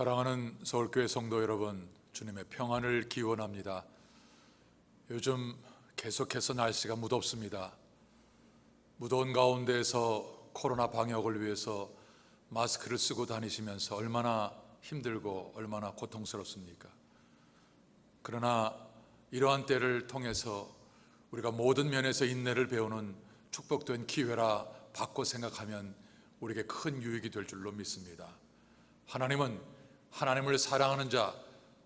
사랑하는 서울교회 성도 여러분, 주님의 평안을 기원합니다. 요즘 계속해서 날씨가 무덥습니다. 무더운 가운데에서 코로나 방역을 위해서 마스크를 쓰고 다니시면서 얼마나 힘들고 얼마나 고통스럽습니까? 그러나 이러한 때를 통해서 우리가 모든 면에서 인내를 배우는 축복된 기회라 바꿔 생각하면 우리에게 큰 유익이 될 줄로 믿습니다. 하나님은 하나님을 사랑하는 자,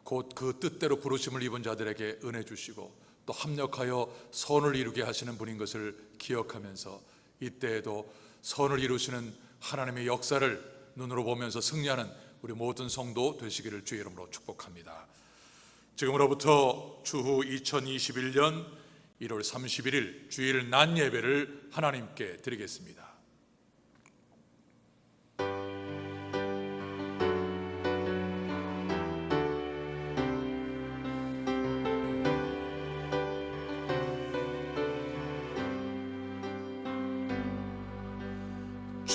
곧 그 뜻대로 부르심을 입은 자들에게 은혜 주시고 또 합력하여 선을 이루게 하시는 분인 것을 기억하면서 이때에도 선을 이루시는 하나님의 역사를 눈으로 보면서 승리하는 우리 모든 성도 되시기를 주의 이름으로 축복합니다. 지금으로부터 추후 2021년 1월 31일 주일 낮 예배를 하나님께 드리겠습니다.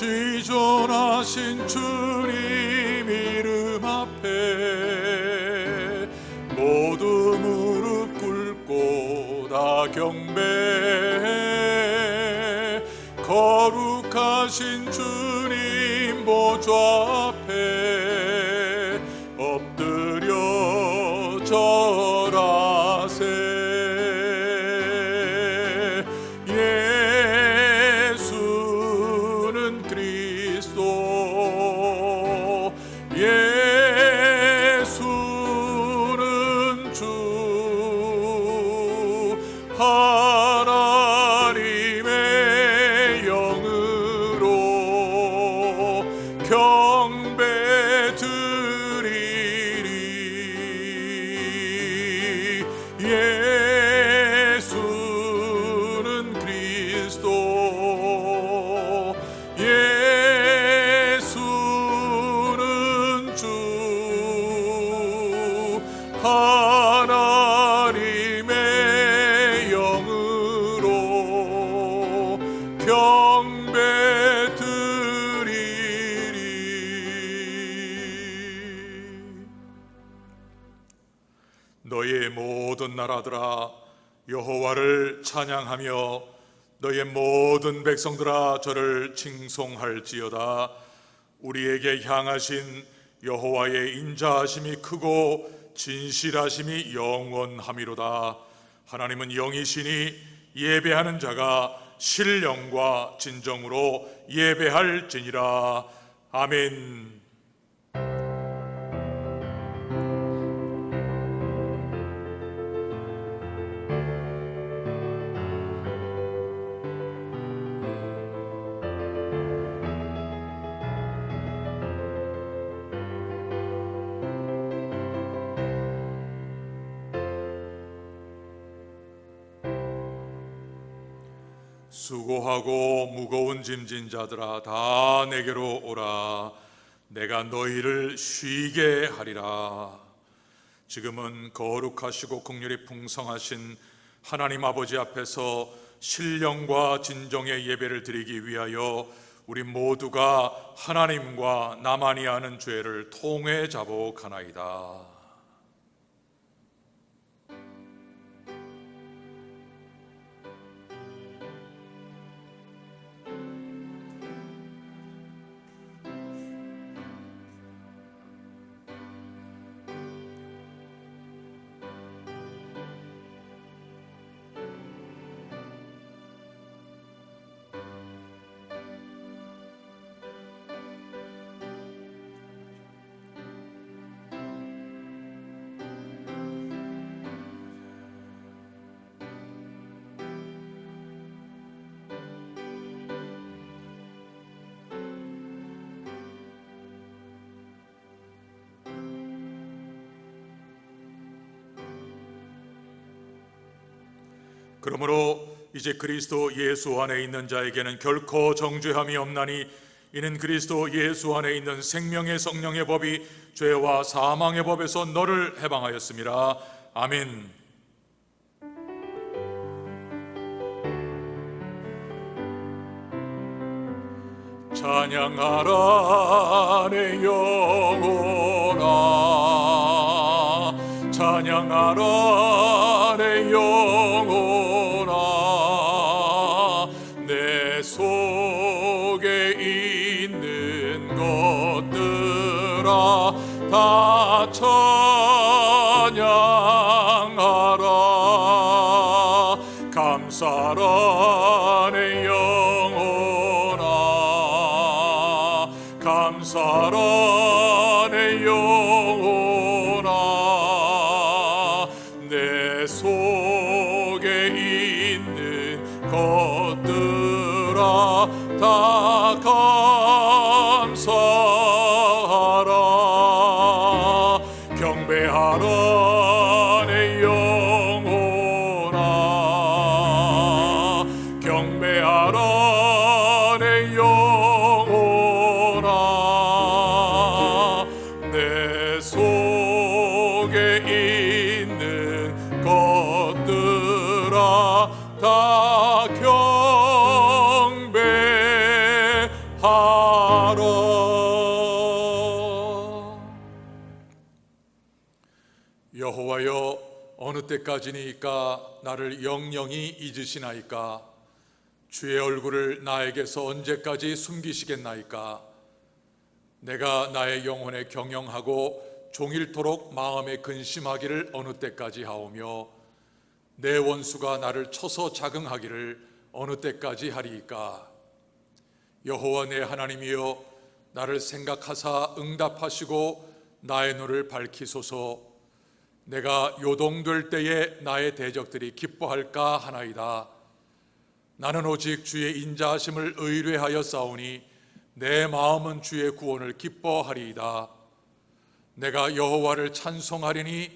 지존하신 주님 이름 앞에 모두 무릎 꿇고 다 경배해. 거룩하신 주님 보좌 앞에 엎드려 절하세. 예수는 주 하나님의 영으로 경배 드리리. 예수는 그리스도 하나님의 영으로 경배 드리리. 너의 모든 나라들아 여호와를 찬양하며 너의 모든 백성들아 저를 칭송할지어다. 우리에게 향하신 여호와의 인자하심이 크고 진실하심이 영원함이로다. 하나님은 영이시니 예배하는 자가 신령과 진정으로 예배할지니라. 아멘. 수고하고 무거운 짐진 자들아 다 내게로 오라. 내가 너희를 쉬게 하리라. 지금은 거룩하시고 긍휼이 풍성하신 하나님 아버지 앞에서 신령과 진정의 예배를 드리기 위하여 우리 모두가 하나님과 나만이 아는 죄를 통회 자복하나이다. 그러므로 이제 그리스도 예수 안에 있는 자에게는 결코 정죄함이 없나니 이는 그리스도 예수 안에 있는 생명의 성령의 법이 죄와 사망의 법에서 너를 해방하였음이라. 아멘. 찬양하라 내 영혼아 경배하라 내 영혼아, 내 속에 있는 것들아 다 찬양하라. 감사라 내 영혼아, 감사라 내 영혼아, 내 속에 있는 것들아 다 감사하라. 경배하라 내 영혼아, 경배하라 내 영혼아, 내 속에 있는 것들아 다 경배하라. 여호와여, 어느 때까지니까 나를 영영히 잊으시나이까? 주의 얼굴을 나에게서 언제까지 숨기시겠나이까? 내가 나의 영혼에 경영하고 종일토록 마음에 근심하기를 어느 때까지 하오며, 내 원수가 나를 쳐서 자긍하기를 어느 때까지 하리이까? 여호와 내 하나님이여, 나를 생각하사 응답하시고 나의 눈을 밝히소서. 내가 요동될 때에 나의 대적들이 기뻐할까 하나이다. 나는 오직 주의 인자하심을 의뢰하여 싸우니 내 마음은 주의 구원을 기뻐하리이다. 내가 여호와를 찬송하리니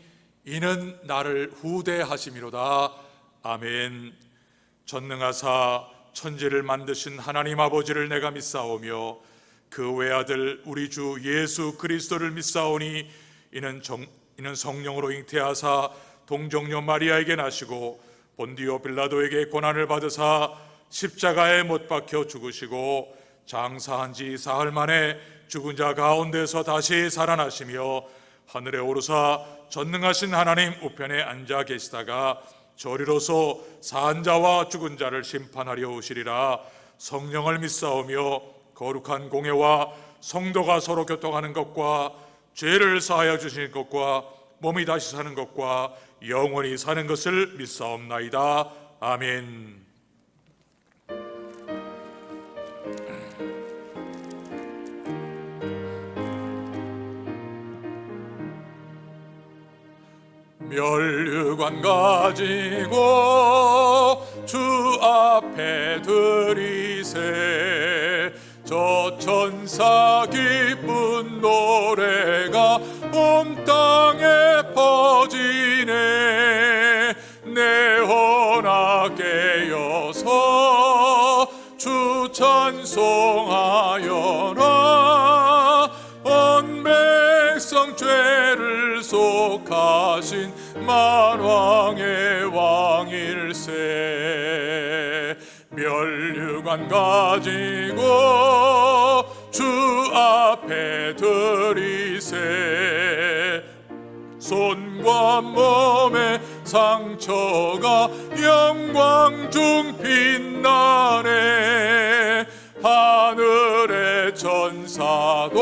이는 나를 후대하심이로다. 아멘. 전능하사 천지를 만드신 하나님 아버지를 내가 믿사오며 그 외아들 우리 주 예수 그리스도를 믿사오니 이는 성령으로 잉태하사 동정녀 마리아에게 나시고 본디오 빌라도에게 고난을 받으사 십자가에 못 박혀 죽으시고 장사한 지 사흘 만에 죽은 자 가운데서 다시 살아나시며 하늘에 오르사 전능하신 하나님 우편에 앉아 계시다가 저리로서 산 자와 죽은 자를 심판하려 오시리라. 성령을 믿사오며 거룩한 공예와 성도가 서로 교통하는 것과 죄를 사하여 주시는 것과 몸이 다시 사는 것과 영원히 사는 것을 믿사옵나이다. 아멘. 멸류관 가지고 주 앞에 드리세. 저 천사 기쁜 노래가 온 땅에 퍼지네. 내 혼아 깨어서 주 찬송하여라. 온 백성 죄를 속하신 만왕의 왕일세. 멸류관 가지고 주 앞에 드리세. 손과 몸에 상처가 영광 중 빛나네. 하늘의 천사도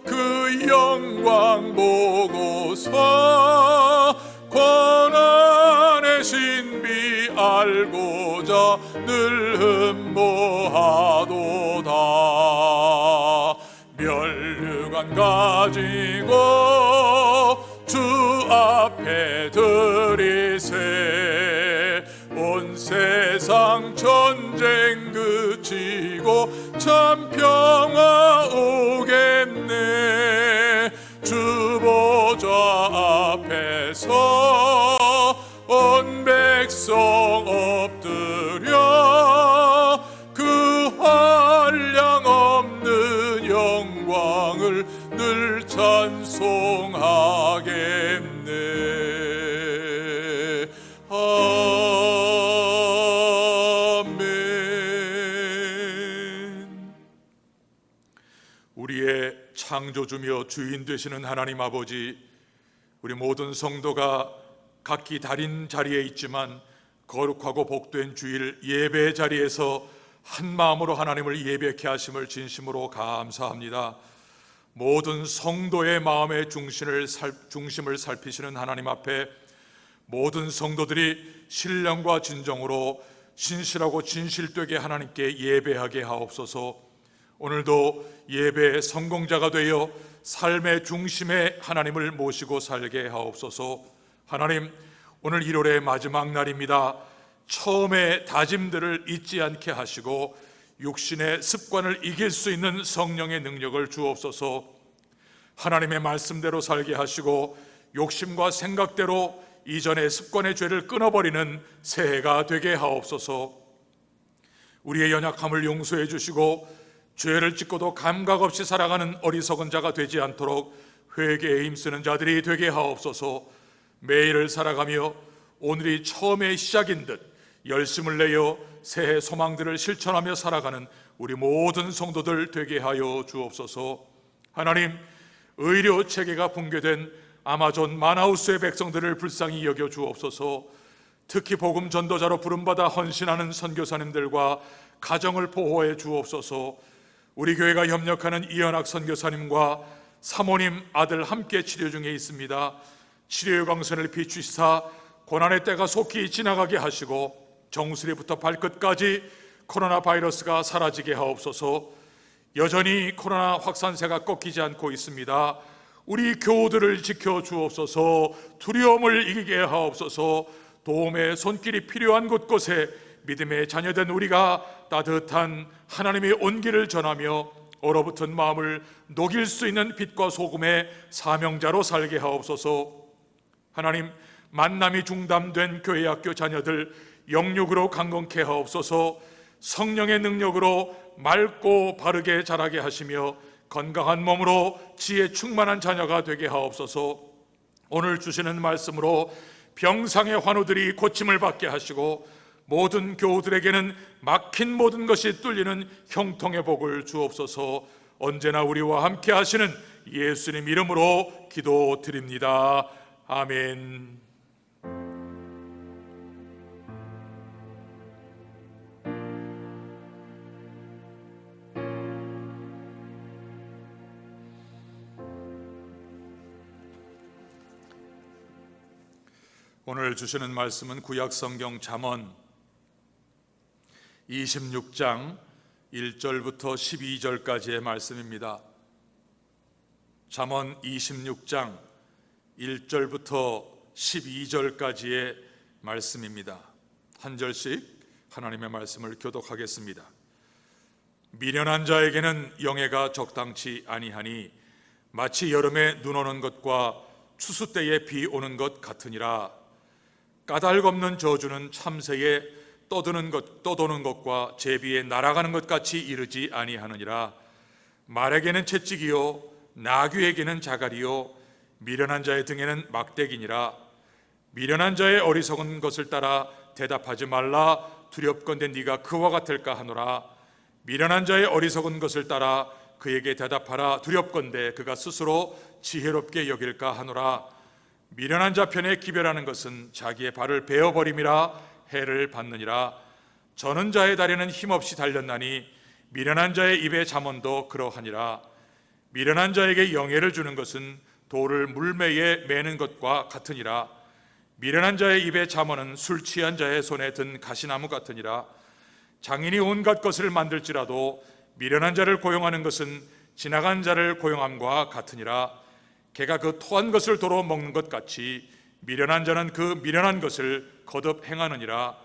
그 영광 보고서 권한의 신비 알고자 늘 흠모하도다. 멸류관 가지고 주 앞에 드리세. 온 세상 전쟁 그치고 참 평화 오겠네. 주 보좌 앞에서 온 백성 엎드려 그 한량 없는 영광을 늘 찬송하겠네. 우리의 창조주며 주인 되시는 하나님 아버지, 우리 모든 성도가 각기 다른 자리에 있지만 거룩하고 복된 주일 예배 자리에서 한 마음으로 하나님을 예배케 하심을 진심으로 감사합니다. 모든 성도의 마음의 중심을 살피시는 하나님 앞에 모든 성도들이 신령과 진정으로 신실하고 진실되게 하나님께 예배하게 하옵소서. 오늘도 예배의 성공자가 되어 삶의 중심에 하나님을 모시고 살게 하옵소서. 하나님, 오늘 1월의 마지막 날입니다. 처음의 다짐들을 잊지 않게 하시고 육신의 습관을 이길 수 있는 성령의 능력을 주옵소서. 하나님의 말씀대로 살게 하시고 욕심과 생각대로 이전의 습관의 죄를 끊어버리는 새해가 되게 하옵소서. 우리의 연약함을 용서해 주시고 죄를 짓고도 감각 없이 살아가는 어리석은 자가 되지 않도록 회개에 힘쓰는 자들이 되게 하옵소서. 매일을 살아가며 오늘이 처음의 시작인 듯 열심을 내어 새해 소망들을 실천하며 살아가는 우리 모든 성도들 되게 하여 주옵소서. 하나님, 의료 체계가 붕괴된 아마존 마나우스의 백성들을 불쌍히 여겨 주옵소서. 특히 복음 전도자로 부름받아 헌신하는 선교사님들과 가정을 보호해 주옵소서. 우리 교회가 협력하는 이현학 선교사님과 사모님 아들 함께 치료 중에 있습니다. 치료의 광선을 비추시사 고난의 때가 속히 지나가게 하시고 정수리부터 발끝까지 코로나 바이러스가 사라지게 하옵소서. 여전히 코로나 확산세가 꺾이지 않고 있습니다. 우리 교우들을 지켜 주옵소서. 두려움을 이기게 하옵소서. 도움의 손길이 필요한 곳곳에 믿음의 자녀된 우리가 따뜻한 하나님의 온기를 전하며 얼어붙은 마음을 녹일 수 있는 빛과 소금의 사명자로 살게 하옵소서. 하나님, 만남이 중단된 교회 학교 자녀들 영육으로 강건케 하옵소서. 성령의 능력으로 맑고 바르게 자라게 하시며 건강한 몸으로 지혜 충만한 자녀가 되게 하옵소서. 오늘 주시는 말씀으로 병상의 환우들이 고침을 받게 하시고 모든 교우들에게는 막힌 모든 것이 뚫리는 형통의 복을 주옵소서. 언제나 우리와 함께 하시는 예수님 이름으로 기도드립니다. 아멘. 오늘 주시는 말씀은 구약성경 잠언 26장 1절부터 12절까지의 말씀입니다. 잠언 26장 1절부터 12절까지의 말씀입니다. 한 절씩 하나님의 말씀을 교독하겠습니다. 미련한 자에게는 영예가 적당치 아니하니 마치 여름에 눈 오는 것과 추수 때에 비 오는 것 같으니라. 까닭 없는 저주는 참새에 떠도는 것과 제비에 날아가는 것 같이 이르지 아니하느니라. 말에게는 채찍이요 나귀에게는 자갈이요 미련한 자의 등에는 막대기니라. 미련한 자의 어리석은 것을 따라 대답하지 말라. 두렵건대 네가 그와 같을까 하노라. 미련한 자의 어리석은 것을 따라 그에게 대답하라. 두렵건대 그가 스스로 지혜롭게 여길까 하노라. 미련한 자 편에 기별하는 것은 자기의 발을 베어버림이라. 해를 받느니라. 저는 자의 다리는 힘없이 달렸나니 미련한 자의 입의 잠언도 그러하니라. 미련한 자에게 영예를 주는 것은 돌을 물매에 매는 것과 같으니라. 미련한 자의 입의 잠언은 술 취한 자의 손에 든 가시나무 같으니라. 장인이 온갖 것을 만들지라도 미련한 자를 고용하는 것은 지나간 자를 고용함과 같으니라. 개가 그 토한 것을 도로 먹는 것 같이 미련한 자는 그 미련한 것을 거듭 행하느니라.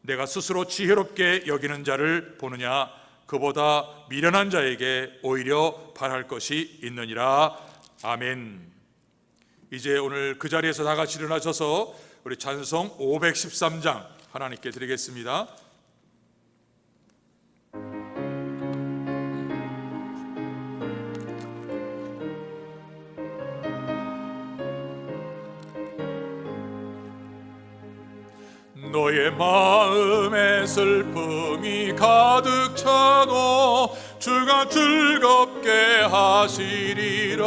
내가 스스로 지혜롭게 여기는 자를 보느냐? 그보다 미련한 자에게 오히려 바랄 것이 있느니라. 아멘. 이제 오늘 그 자리에서 다 같이 일어나셔서 우리 찬송 513장 하나님께 드리겠습니다. 너의 마음에 슬픔이 가득 차도 주가 즐겁게 하시리라.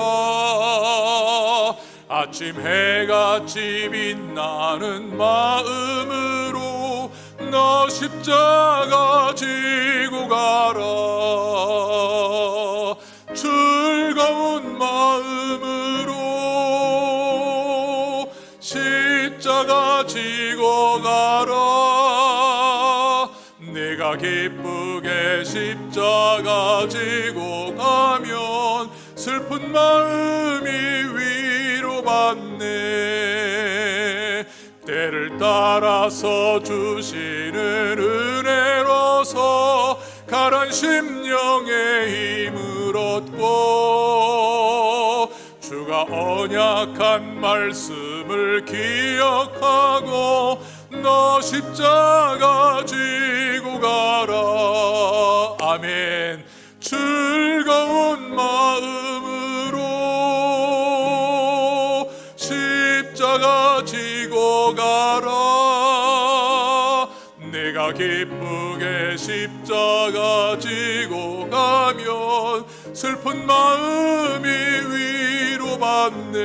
아침 해같이 빛나는 마음으로 너 십자가 지고 가라. 즐거운 마음으로 십자가 지고 가라. 내가 기쁘게 십자가 지고 가면 슬픈 마음이 위로받네. 때를 따라서 주시는 은혜로서 가란 심령의 힘을 얻고 주가 언약한 말씀을 기억하고 너 십자가 지고 가라. 아멘. 즐거운 마음으로 십자가 지고 가라. 내가 기쁘게 십자가 지고 가면 슬픈 마음이 위로받네.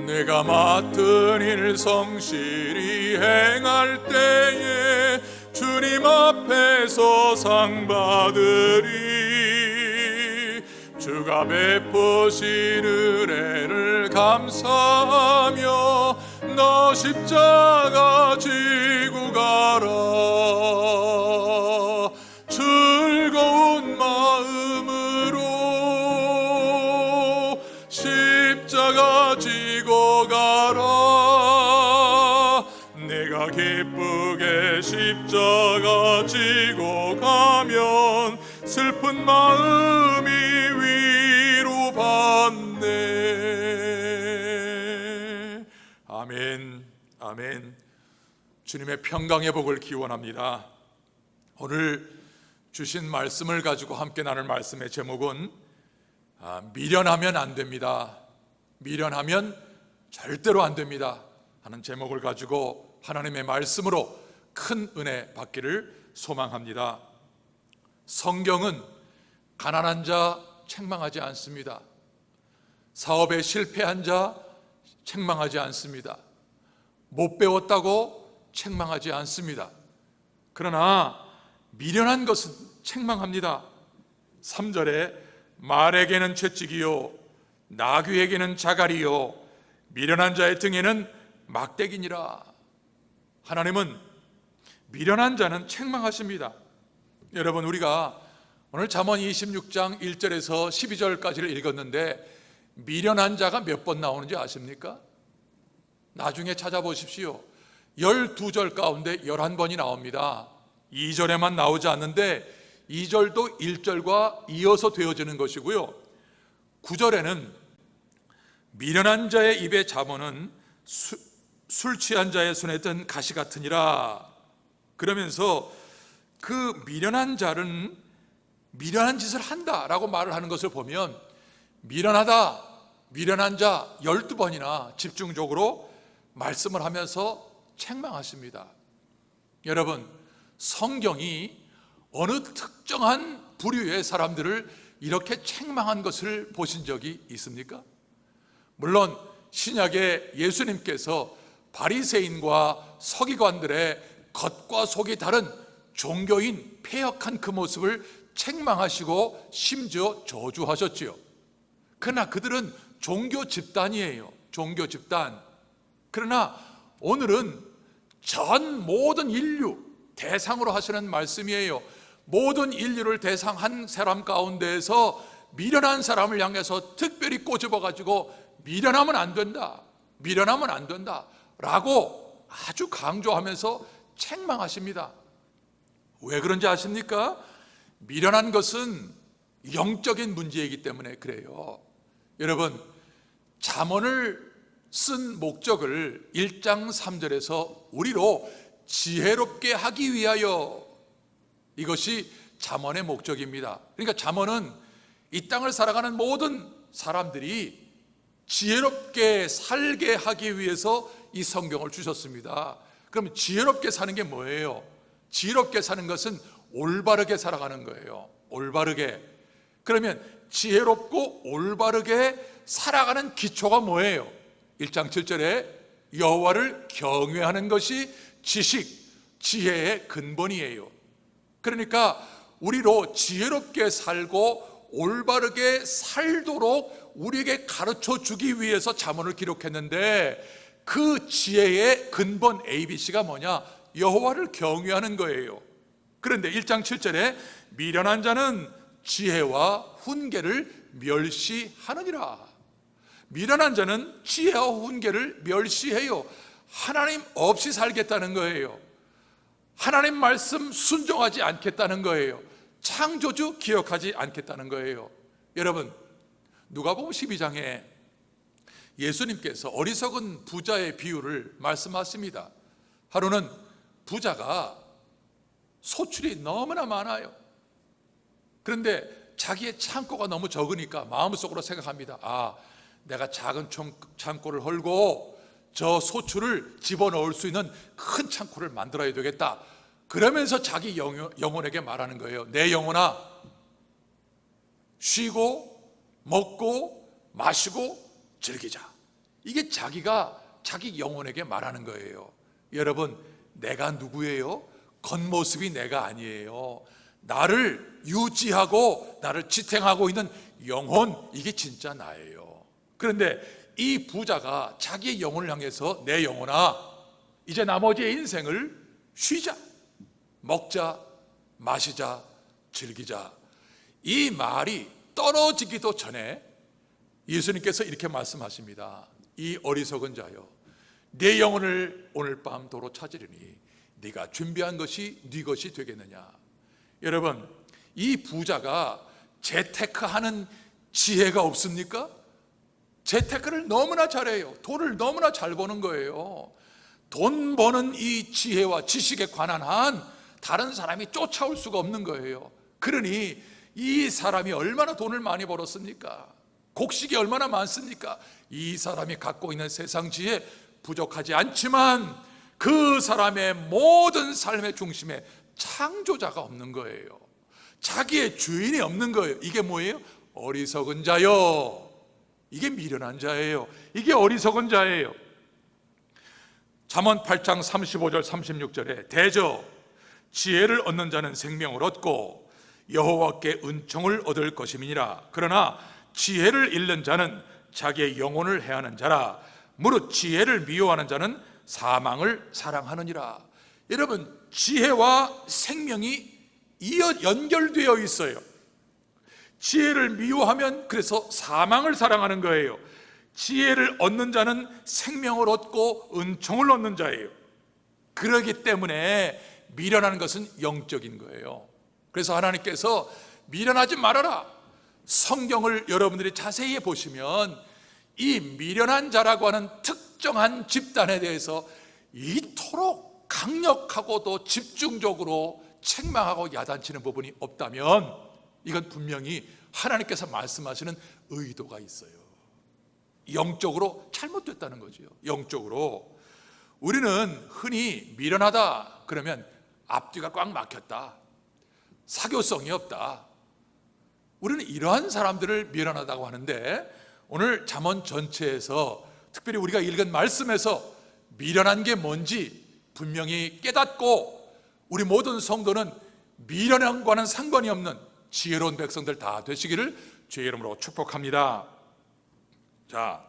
내가 맡은 일 성실히 행할 때에 주님 앞에서 상 받으리. 주가 베푸신 은혜를 감사하며 너 십자가 지고 가라. 즐거운 마음으로 십자가 지고 가라. 내가 기쁘게 십자가 지고 가면 슬픈 마음이 위로받네. 아멘. 아멘. 주님의 평강의 복을 기원합니다. 오늘 주신 말씀을 가지고 함께 나눌 말씀의 제목은 미련하면 안 됩니다. 미련하면 절대로 안 됩니다 하는 제목을 가지고 하나님의 말씀으로 큰 은혜 받기를 소망합니다. 성경은 가난한 자 책망하지 않습니다. 사업에 실패한 자 책망하지 않습니다. 못 배웠다고 책망하지 않습니다. 그러나 미련한 것은 책망합니다. 3절에 말에게는 채찍이요 나귀에게는 자갈이요 미련한 자의 등에는 막대기니라. 하나님은 미련한 자는 책망하십니다. 여러분, 우리가 오늘 잠언 26장 1절에서 12절까지를 읽었는데 미련한 자가 몇 번 나오는지 아십니까? 나중에 찾아보십시오. 12절 가운데 11번이 나옵니다. 2절에만 나오지 않는데 2절도 1절과 이어서 되어지는 것이고요. 9절에는 미련한 자의 입의 잠언은 술 취한 자의 손에 든 가시 같으니라. 그러면서 그 미련한 자는 미련한 짓을 한다라고 말을 하는 것을 보면 미련하다, 미련한 자 12번이나 집중적으로 말씀을 하면서 책망하십니다. 여러분, 성경이 어느 특정한 부류의 사람들을 이렇게 책망한 것을 보신 적이 있습니까? 물론 신약의 예수님께서 바리새인과 서기관들의 겉과 속이 다른 종교인 패역한 그 모습을 책망하시고 심지어 저주하셨지요. 그러나 그들은 종교 집단이에요. 종교 집단. 그러나 오늘은 전 모든 인류 대상으로 하시는 말씀이에요. 모든 인류를 대상한 사람 가운데에서 미련한 사람을 향해서 특별히 꼬집어가지고 미련하면 안 된다, 미련하면 안 된다 라고 아주 강조하면서 책망하십니다. 왜 그런지 아십니까? 미련한 것은 영적인 문제이기 때문에 그래요. 여러분, 잠언을 쓴 목적을 1장 3절에서 우리로 지혜롭게 하기 위하여, 이것이 잠언의 목적입니다. 그러니까 잠언은 이 땅을 살아가는 모든 사람들이 지혜롭게 살게 하기 위해서 이 성경을 주셨습니다. 그럼 지혜롭게 사는 게 뭐예요? 지혜롭게 사는 것은 올바르게 살아가는 거예요. 올바르게. 그러면 지혜롭고 올바르게 살아가는 기초가 뭐예요? 1장 7절에 여호와를 경외하는 것이 지식, 지혜의 근본이에요. 그러니까 우리로 지혜롭게 살고 올바르게 살도록 우리에게 가르쳐 주기 위해서 잠언을 기록했는데, 그 지혜의 근본 ABC가 뭐냐? 여호와를 경외하는 거예요. 그런데 1장 7절에 미련한 자는 지혜와 훈계를 멸시하느니라. 미련한 자는 지혜와 훈계를 멸시해요. 하나님 없이 살겠다는 거예요. 하나님 말씀 순종하지 않겠다는 거예요. 창조주 기억하지 않겠다는 거예요. 여러분, 누가복음 12장에 예수님께서 어리석은 부자의 비유를 말씀하십니다. 하루는 부자가 소출이 너무나 많아요. 그런데 자기의 창고가 너무 적으니까 마음속으로 생각합니다. 아, 내가 작은 창고를 헐고 저 소출을 집어넣을 수 있는 큰 창고를 만들어야 되겠다. 그러면서 자기 영혼에게 말하는 거예요. 내 영혼아, 쉬고 먹고 마시고 즐기자. 이게 자기가 자기 영혼에게 말하는 거예요. 여러분, 내가 누구예요? 겉모습이 내가 아니에요. 나를 유지하고 나를 지탱하고 있는 영혼, 이게 진짜 나예요. 그런데 이 부자가 자기의 영혼을 향해서 내 영혼아, 이제 나머지의 인생을 쉬자, 먹자, 마시자, 즐기자. 이 말이 떨어지기도 전에 예수님께서 이렇게 말씀하십니다. 이 어리석은 자여, 내 영혼을 오늘 밤 도로 찾으리니 네가 준비한 것이 네 것이 되겠느냐. 여러분, 이 부자가 재테크하는 지혜가 없습니까? 재테크를 너무나 잘해요. 돈을 너무나 잘 버는 거예요. 돈 버는 이 지혜와 지식에 관한 한 다른 사람이 쫓아올 수가 없는 거예요. 그러니 이 사람이 얼마나 돈을 많이 벌었습니까? 곡식이 얼마나 많습니까? 이 사람이 갖고 있는 세상 지혜 부족하지 않지만 그 사람의 모든 삶의 중심에 창조자가 없는 거예요. 자기의 주인이 없는 거예요. 이게 뭐예요? 어리석은 자요. 이게 미련한 자예요. 이게 어리석은 자예요. 잠언 8장 35절 36절에 대저 지혜를 얻는 자는 생명을 얻고 여호와께 은총을 얻을 것임이니라. 그러나 지혜를 잃는 자는 자기의 영혼을 해하는 자라. 무릇 지혜를 미워하는 자는 사망을 사랑하느니라. 여러분, 지혜와 생명이 연결되어 있어요. 지혜를 미워하면 그래서 사망을 사랑하는 거예요. 지혜를 얻는 자는 생명을 얻고 은총을 얻는 자예요. 그러기 때문에 미련한 것은 영적인 거예요. 그래서 하나님께서 미련하지 말아라. 성경을 여러분들이 자세히 보시면 이 미련한 자라고 하는 특정한 집단에 대해서 이토록 강력하고도 집중적으로 책망하고 야단치는 부분이 없다면 이건 분명히 하나님께서 말씀하시는 의도가 있어요. 영적으로 잘못됐다는 거죠. 영적으로 우리는 흔히 미련하다 그러면 앞뒤가 꽉 막혔다, 사교성이 없다, 우리는 이러한 사람들을 미련하다고 하는데, 오늘 잠언 전체에서 특별히 우리가 읽은 말씀에서 미련한 게 뭔지 분명히 깨닫고 우리 모든 성도는 미련함과는 상관이 없는 지혜로운 백성들 다 되시기를 주의 이름으로 축복합니다. 자,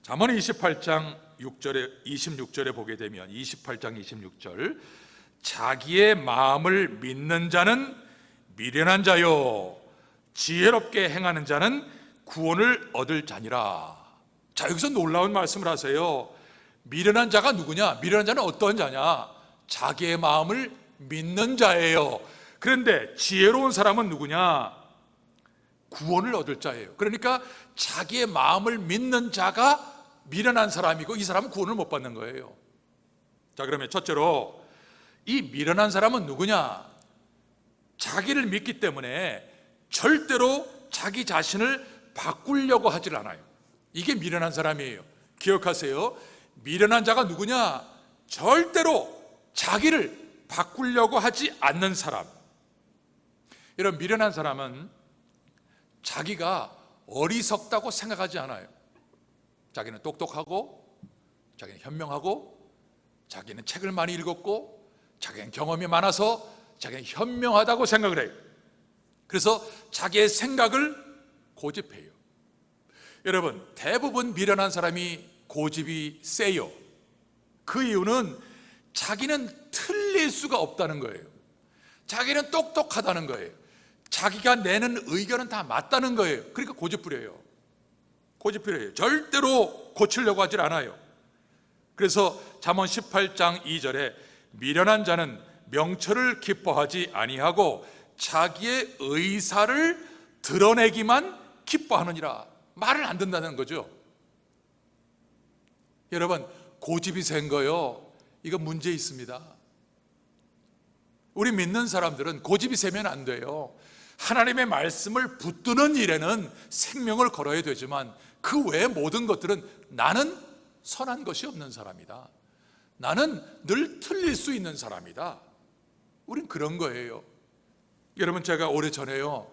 잠언 28장 26절에 보게 되면 28장 26절, 자기의 마음을 믿는 자는 미련한 자요 지혜롭게 행하는 자는 구원을 얻을 자니라. 자, 여기서 놀라운 말씀을 하세요. 미련한 자가 누구냐? 미련한 자는 어떤 자냐? 자기의 마음을 믿는 자예요. 그런데 지혜로운 사람은 누구냐? 구원을 얻을 자예요. 그러니까 자기의 마음을 믿는 자가 미련한 사람이고 이 사람은 구원을 못 받는 거예요. 자, 그러면 첫째로 이 미련한 사람은 누구냐? 자기를 믿기 때문에 절대로 자기 자신을 바꾸려고 하질 않아요. 이게 미련한 사람이에요. 기억하세요. 미련한 자가 누구냐? 절대로 자기를 바꾸려고 하지 않는 사람. 이런 미련한 사람은 자기가 어리석다고 생각하지 않아요. 자기는 똑똑하고, 자기는 현명하고, 자기는 책을 많이 읽었고, 자기는 경험이 많아서 자기는 현명하다고 생각을 해요. 그래서 자기의 생각을 고집해요. 여러분, 대부분 미련한 사람이 고집이 세요. 그 이유는 자기는 틀릴 수가 없다는 거예요. 자기는 똑똑하다는 거예요. 자기가 내는 의견은 다 맞다는 거예요. 그러니까 고집부려요. 고집부려요. 절대로 고치려고 하질 않아요. 그래서 잠언 18장 2절에 미련한 자는 명철을 기뻐하지 아니하고 자기의 의사를 드러내기만 기뻐하느니라. 말을 안 듣는다는 거죠. 여러분, 고집이 센 거요, 이거 문제 있습니다. 우리 믿는 사람들은 고집이 세면 안 돼요. 하나님의 말씀을 붙드는 일에는 생명을 걸어야 되지만 그 외의 모든 것들은 나는 선한 것이 없는 사람이다, 나는 늘 틀릴 수 있는 사람이다, 우린 그런 거예요. 여러분, 제가 오래전에요,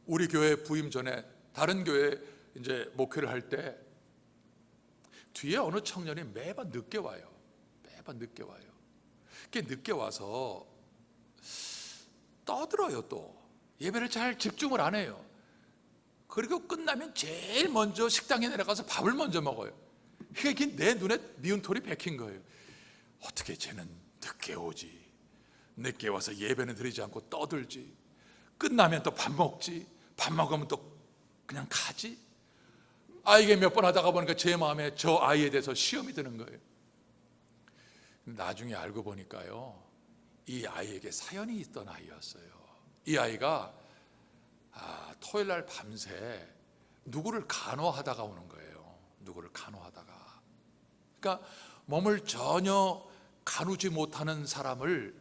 우리 교회 부임 전에 다른 교회 이제 목회를 할 때 뒤에 어느 청년이 매번 늦게 와요. 매번 늦게 와요. 이렇게 늦게 와서 떠들어요. 또 예배를 잘 집중을 안 해요. 그리고 끝나면 제일 먼저 식당에 내려가서 밥을 먼저 먹어요. 이게 내 눈에 미운 털이 박힌 거예요. 어떻게 쟤는 늦게 오지? 늦게 와서 예배는 드리지 않고 떠들지, 끝나면 또 밥 먹지, 밥 먹으면 또 그냥 가지. 이게 몇 번 하다가 보니까 제 마음에 저 아이에 대해서 시험이 드는 거예요. 나중에 알고 보니까요, 이 아이에게 사연이 있던 아이였어요. 이 아이가 토요일 날 밤새 누구를 간호하다가 오는 거예요. 누구를 간호하다가. 그러니까 몸을 전혀 가누지 못하는 사람을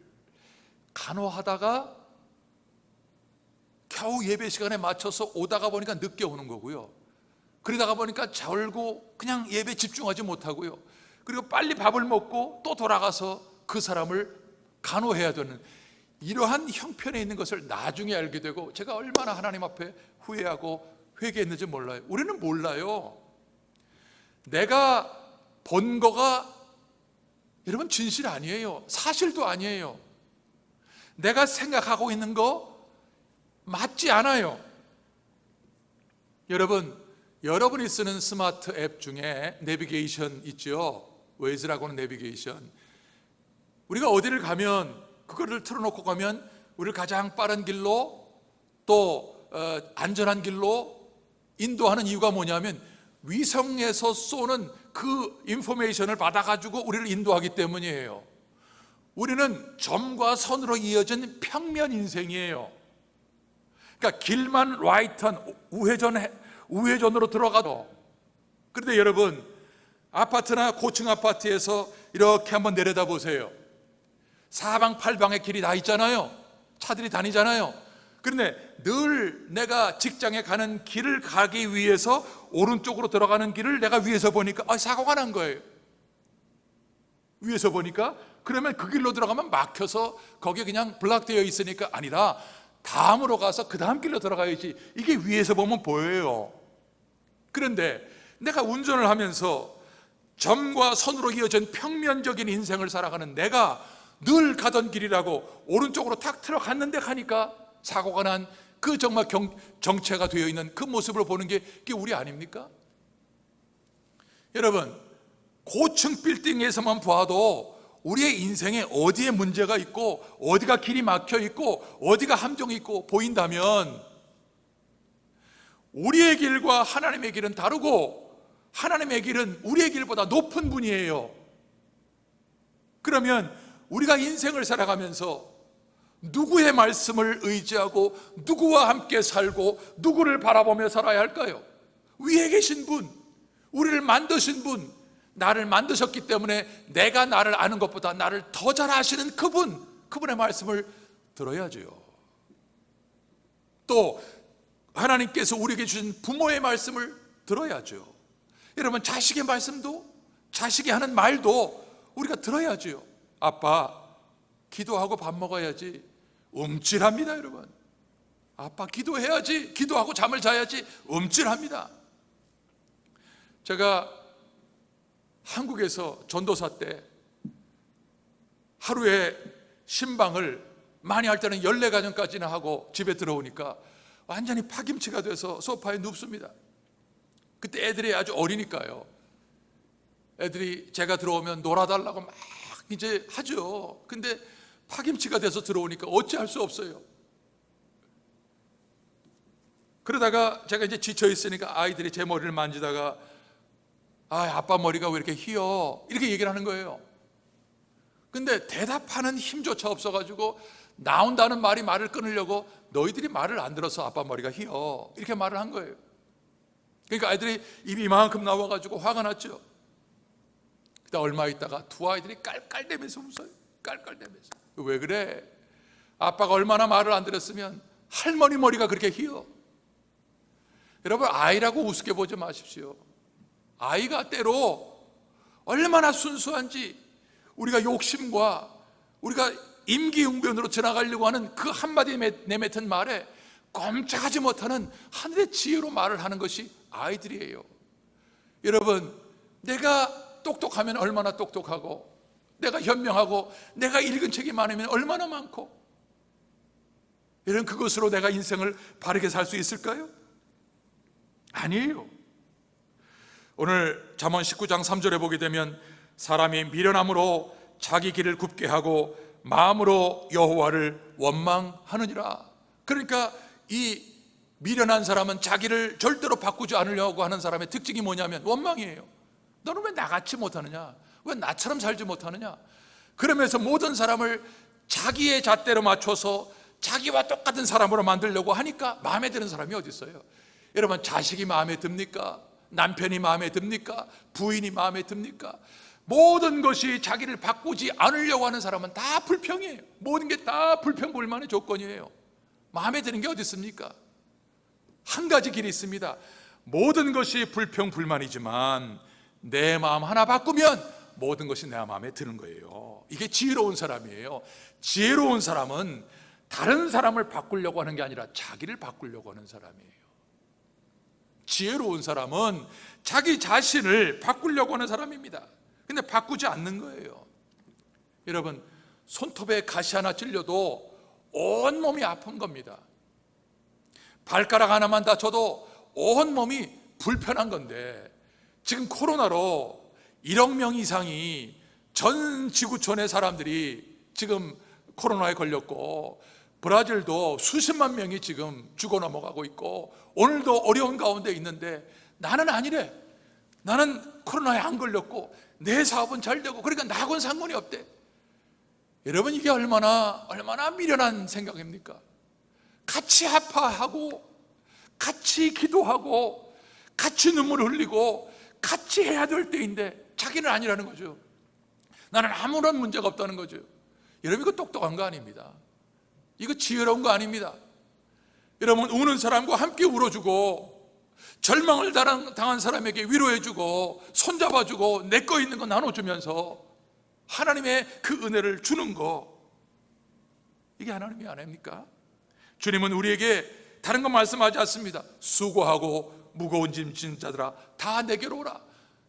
간호하다가 겨우 예배 시간에 맞춰서 오다가 보니까 늦게 오는 거고요. 그러다가 보니까 절고 그냥 예배 집중하지 못하고요. 그리고 빨리 밥을 먹고 또 돌아가서 그 사람을 간호해야 되는 이러한 형편에 있는 것을 나중에 알게 되고, 제가 얼마나 하나님 앞에 후회하고 회개했는지 몰라요. 우리는 몰라요. 내가 본 거가 여러분 진실 아니에요. 사실도 아니에요. 내가 생각하고 있는 거 맞지 않아요. 여러분이 쓰는 스마트 앱 중에 내비게이션 있죠. 웨이즈라고 하는 내비게이션. 우리가 어디를 가면 그거를 틀어놓고 가면 우리를 가장 빠른 길로 또 안전한 길로 인도하는 이유가 뭐냐면 위성에서 쏘는 그 인포메이션을 받아가지고 우리를 인도하기 때문이에요. 우리는 점과 선으로 이어진 평면 인생이에요. 그러니까 길만 라이트한 우회전으로 들어가도. 그런데 여러분, 아파트나 고층 아파트에서 이렇게 한번 내려다 보세요. 사방팔방의 길이 다 있잖아요. 차들이 다니잖아요. 그런데 늘 내가 직장에 가는 길을 가기 위해서 오른쪽으로 들어가는 길을 내가 위에서 보니까 사고가 난 거예요. 위에서 보니까 그러면 그 길로 들어가면 막혀서 거기에 그냥 블락되어 있으니까 아니라 다음으로 가서 그 다음 길로 들어가야지. 이게 위에서 보면 보여요. 그런데 내가 운전을 하면서 점과 선으로 이어진 평면적인 인생을 살아가는 내가 늘 가던 길이라고 오른쪽으로 탁 들어갔는데 가니까 사고가 난 그 정말 정체가 되어 있는 그 모습을 보는 게 그게 우리 아닙니까? 여러분, 고층 빌딩에서만 봐도 우리의 인생에 어디에 문제가 있고 어디가 길이 막혀 있고 어디가 함정이 있고 보인다면 우리의 길과 하나님의 길은 다르고 하나님의 길은 우리의 길보다 높은 분이에요. 그러면 우리가 인생을 살아가면서 누구의 말씀을 의지하고 누구와 함께 살고 누구를 바라보며 살아야 할까요? 위에 계신 분, 우리를 만드신 분, 나를 만드셨기 때문에 내가 나를 아는 것보다 나를 더 잘 아시는 그분의 말씀을 들어야죠. 또 하나님께서 우리에게 주신 부모의 말씀을 들어야죠. 여러분, 자식의 말씀도, 자식이 하는 말도 우리가 들어야지요. 아빠 기도하고 밥 먹어야지. 움찔합니다. 여러분, 아빠 기도해야지, 기도하고 잠을 자야지. 움찔합니다. 제가 한국에서 전도사 때 하루에 신방을 많이 할 때는 14가정까지나 하고 집에 들어오니까 완전히 파김치가 돼서 소파에 눕습니다. 그때 애들이 아주 어리니까요. 애들이 제가 들어오면 놀아달라고 막 이제 하죠. 근데 파김치가 돼서 들어오니까 어찌할 수 없어요. 그러다가 제가 이제 지쳐 있으니까 아이들이 제 머리를 만지다가 아빠 머리가 왜 이렇게 휘어? 이렇게 얘기를 하는 거예요. 근데 대답하는 힘조차 없어가지고 나온다는 말을 끊으려고 너희들이 말을 안 들어서 아빠 머리가 휘어, 이렇게 말을 한 거예요. 그러니까 아이들이 입이 이만큼 나와가지고 화가 났죠. 그때 얼마 있다가 두 아이들이 깔깔대면서 웃어요. 깔깔대면서. 왜 그래? 아빠가 얼마나 말을 안 들었으면 할머니 머리가 그렇게 휘어. 여러분, 아이라고 우습게 보지 마십시오. 아이가 때로 얼마나 순수한지, 우리가 욕심과 우리가 임기응변으로 지나가려고 하는 그 한마디 내뱉은 말에 꼼짝하지 못하는 하늘의 지혜로 말을 하는 것이 아이들이에요. 여러분, 내가 똑똑하면 얼마나 똑똑하고, 내가 현명하고, 내가 읽은 책이 많으면 얼마나 많고, 이런 그것으로 내가 인생을 바르게 살 수 있을까요? 아니에요. 오늘 잠언 19장 3절에 보게 되면 사람이 미련함으로 자기 길을 굽게 하고 마음으로 여호와를 원망하느니라. 그러니까 이 미련한 사람은 자기를 절대로 바꾸지 않으려고 하는 사람의 특징이 뭐냐면 원망이에요. 너는 왜 나같이 못하느냐? 왜 나처럼 살지 못하느냐? 그러면서 모든 사람을 자기의 잣대로 맞춰서 자기와 똑같은 사람으로 만들려고 하니까 마음에 드는 사람이 어디 있어요? 여러분, 자식이 마음에 듭니까? 남편이 마음에 듭니까? 부인이 마음에 듭니까? 모든 것이 자기를 바꾸지 않으려고 하는 사람은 다 불평이에요. 모든 게 다 불평불만의 조건이에요. 마음에 드는 게 어디 있습니까? 한 가지 길이 있습니다. 모든 것이 불평불만이지만 내 마음 하나 바꾸면 모든 것이 내 마음에 드는 거예요. 이게 지혜로운 사람이에요. 지혜로운 사람은 다른 사람을 바꾸려고 하는 게 아니라 자기를 바꾸려고 하는 사람이에요. 지혜로운 사람은 자기 자신을 바꾸려고 하는 사람입니다. 근데 바꾸지 않는 거예요. 여러분, 손톱에 가시 하나 찔려도 온몸이 아픈 겁니다. 발가락 하나만 다쳐도 온몸이 불편한 건데, 지금 코로나로 1억 명 이상이 전 지구촌의 사람들이 지금 코로나에 걸렸고, 브라질도 수십만 명이 지금 죽어 넘어가고 있고, 오늘도 어려운 가운데 있는데 나는 아니래. 나는 코로나에 안 걸렸고 내 사업은 잘 되고, 그러니까 나하고는 상관이 없대. 여러분, 이게 얼마나 미련한 생각입니까? 같이 아파하고 같이 기도하고 같이 눈물 흘리고 같이 해야 될 때인데 자기는 아니라는 거죠. 나는 아무런 문제가 없다는 거죠. 여러분, 이거 똑똑한 거 아닙니다. 이거 지혜로운 거 아닙니다. 여러분, 우는 사람과 함께 울어주고, 절망을 당한 사람에게 위로해주고 손잡아주고 내 거 있는 거 나눠주면서 하나님의 그 은혜를 주는 거, 이게 하나님이 아닙니까? 주님은 우리에게 다른 거 말씀하지 않습니다. 수고하고 무거운 짐 진 자들아 다 내게로 오라.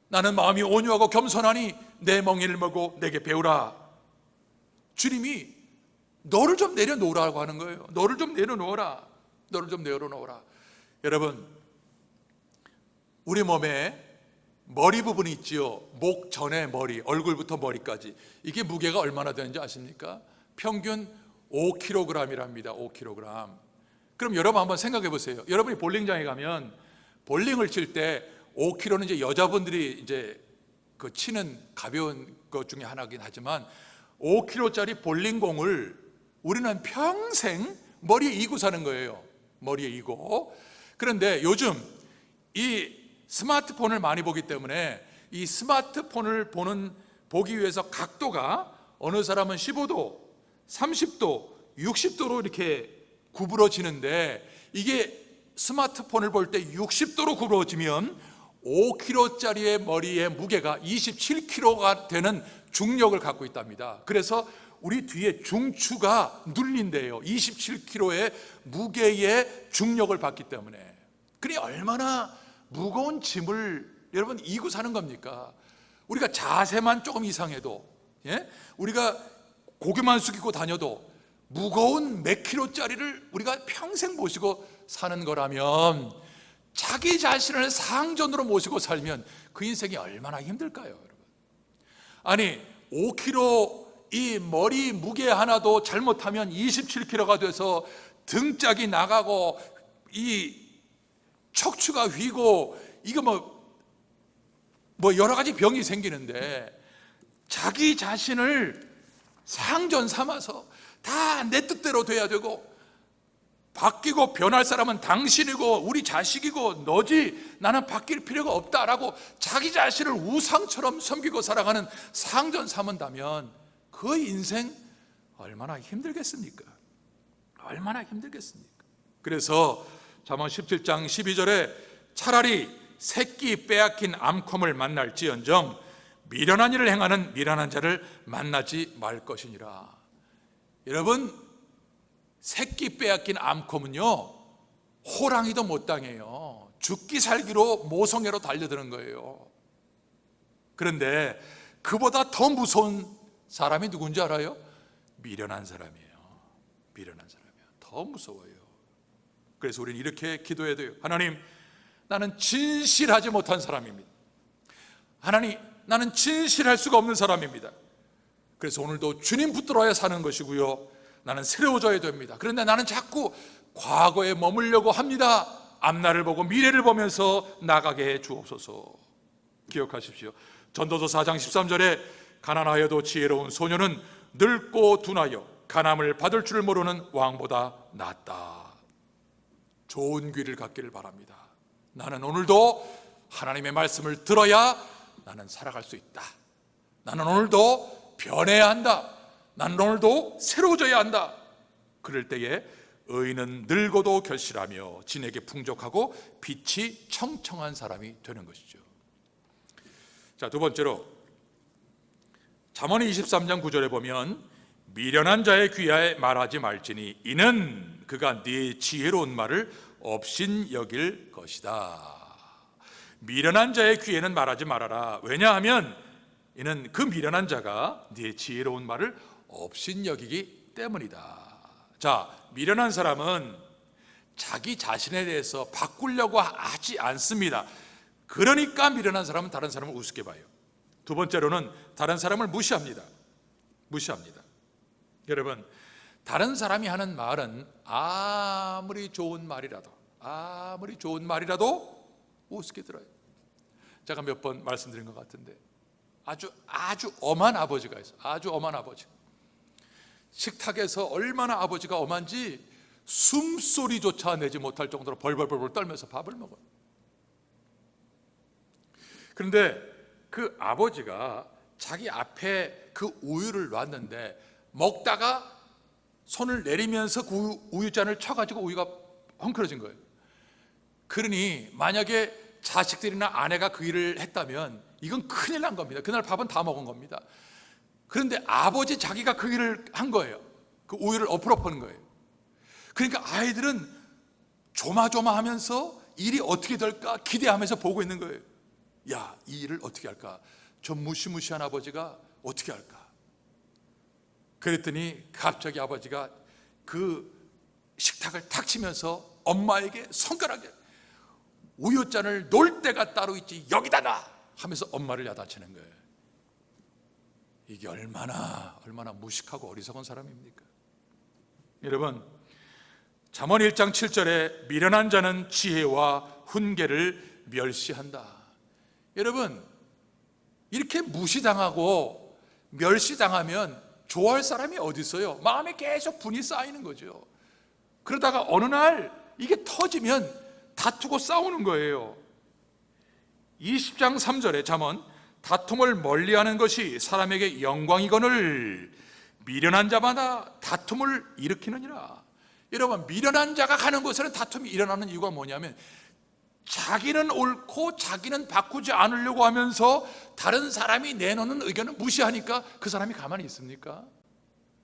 나는 마음이 온유하고 겸손하니 내 멍에를 메고 내게 배우라. 주님이 너를 좀 내려놓으라고 하는 거예요. 너를 좀 내려놓으라. 너를 좀 내려놓으라. 여러분, 우리 몸에 머리 부분이 있지요. 목 전에 머리, 얼굴부터 머리까지. 이게 무게가 얼마나 되는지 아십니까? 평균 5kg이랍니다. 5kg. 그럼 여러분 한번 생각해 보세요. 여러분이 볼링장에 가면 볼링을 칠 때 5kg는 이제 여자분들이 이제 그 치는 가벼운 것 중에 하나긴 하지만 5kg짜리 볼링공을 우리는 평생 머리에 이고 사는 거예요. 머리에 이고. 그런데 요즘 이 스마트폰을 많이 보기 때문에 이 스마트폰을 보기 위해서 각도가 어느 사람은 15도, 30도, 60도로 이렇게 구부러지는데, 이게 스마트폰을 볼 때 60도로 구부러지면 5kg짜리의 머리의 무게가 27kg가 되는 중력을 갖고 있답니다. 그래서 우리 뒤에 중추가 눌린대요. 27kg의 무게의 중력을 받기 때문에. 그래 얼마나 무거운 짐을 여러분 이고 사는 겁니까? 우리가 자세만 조금 이상해도, 우리가 고개만 숙이고 다녀도 무거운 몇 킬로짜리를 우리가 평생 모시고 사는 거라면, 자기 자신을 상전으로 모시고 살면 그 인생이 얼마나 힘들까요, 여러분? 아니 5kg 이 머리 무게 하나도 잘못하면 27kg가 돼서 등짝이 나가고 이 척추가 휘고 이거 뭐 여러 가지 병이 생기는데, 자기 자신을 상전 삼아서 다 내 뜻대로 돼야 되고, 바뀌고 변할 사람은 당신이고 우리 자식이고 너지, 나는 바뀔 필요가 없다라고 자기 자신을 우상처럼 섬기고 살아가는 상전 삼은다면 그 인생 얼마나 힘들겠습니까? 얼마나 힘들겠습니까? 그래서 잠언 17장 12절에 차라리 새끼 빼앗긴 암컴을 만날지언정 미련한 일을 행하는 미련한 자를 만나지 말 것이니라. 여러분, 새끼 빼앗긴 암컴은요 호랑이도 못 당해요. 죽기 살기로 모성애로 달려드는 거예요. 그런데 그보다 더 무서운 사람이 누군지 알아요? 미련한 사람이에요. 미련한 사람이에요. 더 무서워요. 그래서 우리는 이렇게 기도해야 돼요. 하나님, 나는 진실하지 못한 사람입니다. 하나님, 나는 진실할 수가 없는 사람입니다. 그래서 오늘도 주님 붙들어야 사는 것이고요, 나는 새로워져야 됩니다. 그런데 나는 자꾸 과거에 머물려고 합니다. 앞날을 보고 미래를 보면서 나가게 해 주옵소서. 기억하십시오. 전도서 4장 13절에 가난하여도 지혜로운 소녀는 늙고 둔하여 가남을 받을 줄 모르는 왕보다 낫다. 좋은 귀를 갖기를 바랍니다. 나는 오늘도 하나님의 말씀을 들어야 나는 살아갈 수 있다. 나는 오늘도 변해야 한다. 나는 오늘도 새로워져야 한다. 그럴 때에 의인은 늙어도 결실하며 진에게 풍족하고 빛이 청청한 사람이 되는 것이죠. 자, 두 번째로 잠언 23장 9절에 보면 미련한 자의 귀하에 말하지 말지니 이는 그가 네 지혜로운 말을 업신 여길 것이다. 미련한 자의 귀에는 말하지 말아라. 왜냐하면 이는 그 미련한 자가 네 지혜로운 말을 업신 여기기 때문이다. 자, 미련한 사람은 자기 자신에 대해서 바꾸려고 하지 않습니다. 그러니까 미련한 사람은 다른 사람을 우습게 봐요. 두 번째로는 다른 사람을 무시합니다. 여러분, 다른 사람이 하는 말은 아무리 좋은 말이라도 우습게 들어요. 제가 몇 번 말씀드린 것 같은데 아주 엄한 아버지가 있어요. 아주 엄한 아버지. 식탁에서 얼마나 아버지가 엄한지 숨소리조차 내지 못할 정도로 벌벌벌 떨면서 밥을 먹어요. 그런데 그 아버지가 자기 앞에 그 우유를 놨는데 먹다가 손을 내리면서 그 우유잔을 쳐가지고 우유가 헝클어진 거예요. 그러니 만약에 자식들이나 아내가 그 일을 했다면 이건 큰일 난 겁니다. 그날 밥은 다 먹은 겁니다. 그런데 아버지 자기가 그 일을 한 거예요. 그 우유를 엎으러 퍼는 거예요. 그러니까 아이들은 조마조마하면서 일이 어떻게 될까 기대하면서 보고 있는 거예요. 야, 이 일을 어떻게 할까? 저 무시무시한 아버지가 어떻게 할까? 그랬더니 갑자기 아버지가 그 식탁을 탁 치면서 엄마에게 손가락에 우유잔을 놓을 데가 따로 있지 여기다 놔 하면서 엄마를 야단치는 거예요. 이게 얼마나 무식하고 어리석은 사람입니까? 여러분, 잠언 1장 7절에 미련한 자는 지혜와 훈계를 멸시한다. 여러분, 이렇게 무시당하고 멸시당하면 좋아할 사람이 어디 있어요? 마음에 계속 분이 쌓이는 거죠. 그러다가 어느 날 이게 터지면 다투고 싸우는 거예요. 20장 3절에 잠언 다툼을 멀리하는 것이 사람에게 영광이거늘 미련한 자마다 다툼을 일으키느니라. 여러분, 미련한 자가 가는 곳에는 다툼이 일어나는 이유가 뭐냐면 자기는 옳고 자기는 바꾸지 않으려고 하면서 다른 사람이 내놓는 의견을 무시하니까 그 사람이 가만히 있습니까?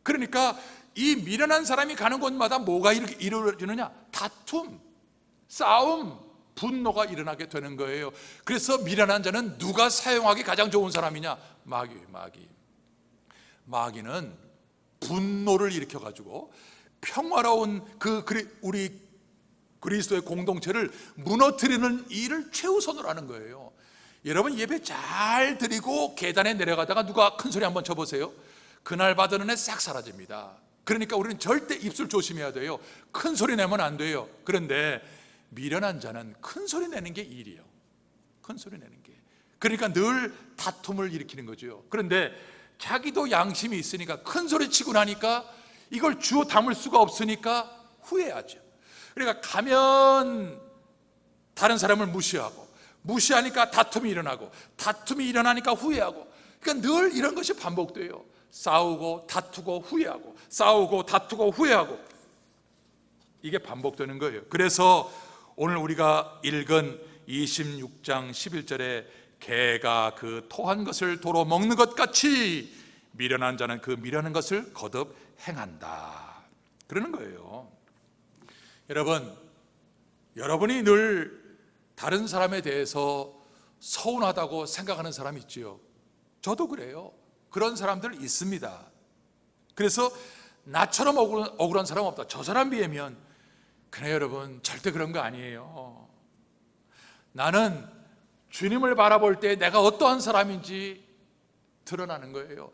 그러니까 이 미련한 사람이 가는 곳마다 뭐가 이루어지느냐? 다툼, 싸움, 분노가 일어나게 되는 거예요. 그래서 미련한 자는 누가 사용하기 가장 좋은 사람이냐? 마귀는 분노를 일으켜가지고 평화로운 우리 그리스도의 공동체를 무너뜨리는 일을 최우선으로 하는 거예요. 여러분, 예배 잘 드리고 계단에 내려가다가 누가 큰 소리 한번 쳐보세요. 그날 받은 은혜 싹 사라집니다. 그러니까 우리는 절대 입술 조심해야 돼요. 큰 소리 내면 안 돼요. 그런데 미련한 자는 큰 소리 내는 게 일이에요. 큰 소리 내는 게. 그러니까 늘 다툼을 일으키는 거죠. 그런데 자기도 양심이 있으니까 큰 소리 치고 나니까 이걸 주워 담을 수가 없으니까 후회하죠. 그러니까 가면 다른 사람을 무시하니까 다툼이 일어나고, 다툼이 일어나니까 후회하고, 그러니까 늘 이런 것이 반복돼요. 싸우고 다투고 후회하고, 싸우고 다투고 후회하고, 이게 반복되는 거예요. 그래서 오늘 우리가 읽은 26장 11절에 개가 그 토한 것을 도로 먹는 것 같이 미련한 자는 그 미련한 것을 거듭 행한다, 그러는 거예요. 여러분이 늘 다른 사람에 대해서 서운하다고 생각하는 사람이 있지요. 저도 그래요. 그런 사람들 있습니다. 그래서 나처럼 억울한 사람 없다, 저 사람 비하면. 그래, 여러분, 절대 그런 거 아니에요. 나는 주님을 바라볼 때 내가 어떠한 사람인지 드러나는 거예요.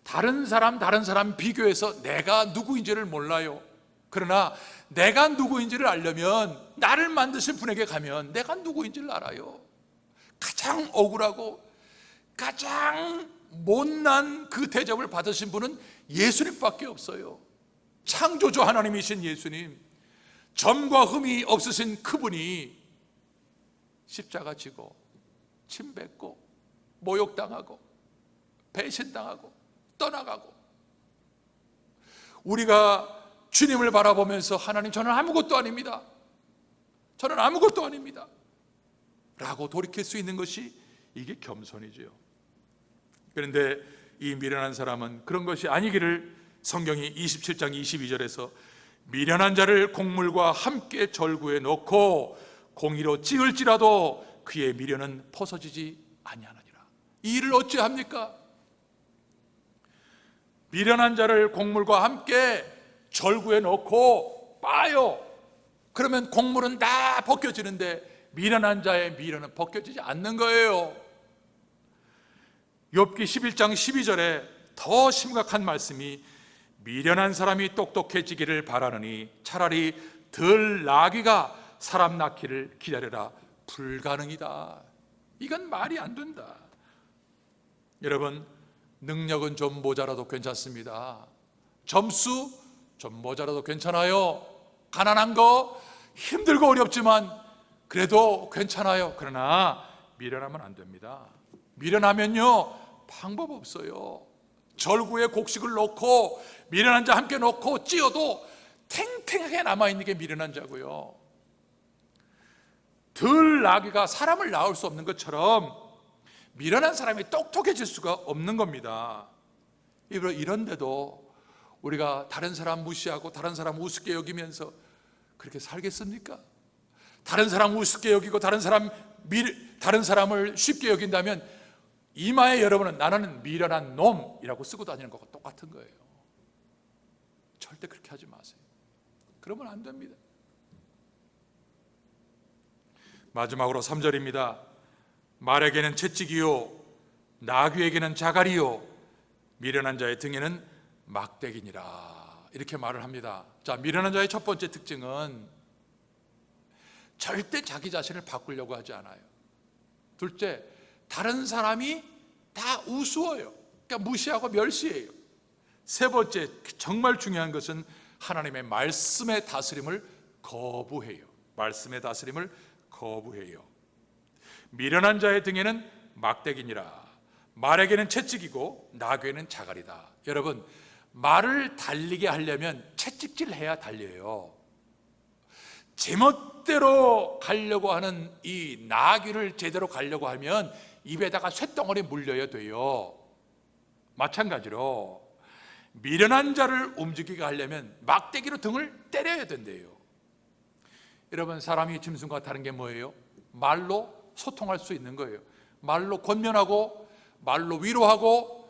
다른 사람 비교해서 내가 누구인지를 몰라요. 그러나 내가 누구인지를 알려면 나를 만드신 분에게 가면 내가 누구인지를 알아요. 가장 억울하고 가장 못난 그 대접을 받으신 분은 예수님밖에 없어요. 창조주 하나님이신 예수님, 점과 흠이 없으신 그분이 십자가 지고 침 뱉고 모욕당하고 배신당하고 떠나가고, 우리가 주님을 바라보면서 하나님, 저는 아무것도 아닙니다, 저는 아무것도 아닙니다 라고 돌이킬 수 있는 것이 이게 겸손이지요. 그런데 이 미련한 사람은 그런 것이 아니기를 성경이 27장 22절에서 미련한 자를 곡물과 함께 절구에 넣고 공의로 찌을지라도 그의 미련은 벗어지지 아니하느니라. 이 일을 어찌합니까? 미련한 자를 곡물과 함께 절구에 넣고 빠요. 그러면 곡물은 다 벗겨지는데 미련한 자의 미련은 벗겨지지 않는 거예요. 욥기 11장 12절에 더 심각한 말씀이 미련한 사람이 똑똑해지기를 바라느니 차라리 덜 나기가 사람 낳기를 기다려라 불가능이다. 이건 말이 안 된다. 여러분, 능력은 좀 모자라도 괜찮습니다. 점수 좀 모자라도 괜찮아요. 가난한 거 힘들고 어렵지만 그래도 괜찮아요. 그러나 미련하면 안 됩니다. 미련하면요 방법 없어요. 절구에 곡식을 넣고 미련한 자 함께 넣고 찧어도 탱탱하게 남아있는 게 미련한 자고요, 덜 나기가 사람을 낳을 수 없는 것처럼 미련한 사람이 똑똑해질 수가 없는 겁니다. 이런데도 우리가 다른 사람 무시하고 다른 사람 우습게 여기면서 그렇게 살겠습니까? 다른 사람 우습게 여기고 다른 사람을 쉽게 여긴다면 이마에 여러분은 나는 미련한 놈이라고 쓰고 다니는 것과 똑같은 거예요. 절대 그렇게 하지 마세요. 그러면 안 됩니다. 마지막으로 3절입니다. 말에게는 채찍이요 나귀에게는 자갈이요 미련한 자의 등에는 막대기니라, 이렇게 말을 합니다. 자, 미련한 자의 첫 번째 특징은 절대 자기 자신을 바꾸려고 하지 않아요. 둘째, 다른 사람이 다 우스워요. 그러니까 무시하고 멸시해요. 세 번째, 정말 중요한 것은 하나님의 말씀의 다스림을 거부해요. 말씀의 다스림을 거부해요. 미련한 자의 등에는 막대기니라. 말에게는 채찍이고 나귀에는 자갈이다. 여러분, 말을 달리게 하려면 채찍질 해야 달려요. 뜻대로 가려고 하는 이 나귀를 제대로 가려고 하면 입에다가 쇳덩어리 물려야 돼요. 마찬가지로 미련한 자를 움직이게 하려면 막대기로 등을 때려야 된대요. 여러분, 사람이 짐승과 다른 게 뭐예요? 말로 소통할 수 있는 거예요. 말로 권면하고, 말로 위로하고,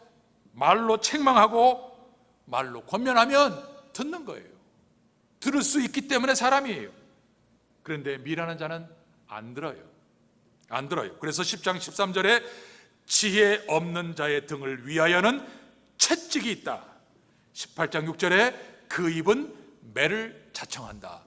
말로 책망하고, 말로 권면하면 듣는 거예요. 들을 수 있기 때문에 사람이에요. 그런데 미련한 자는 안 들어요. 안 들어요. 그래서 10장 13절에 지혜 없는 자의 등을 위하여는 채찍이 있다. 18장 6절에 그 입은 매를 자청한다.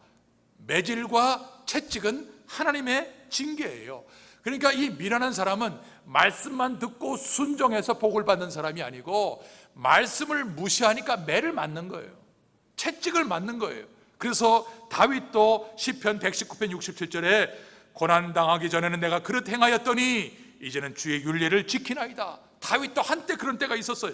매질과 채찍은 하나님의 징계예요. 그러니까 이 미련한 사람은 말씀만 듣고 순종해서 복을 받는 사람이 아니고 말씀을 무시하니까 매를 맞는 거예요. 채찍을 맞는 거예요. 그래서 다윗도 시편 119편 67절에 고난당하기 전에는 내가 그릇 행하였더니 이제는 주의 율례를 지키나이다. 다윗도 한때 그런 때가 있었어요.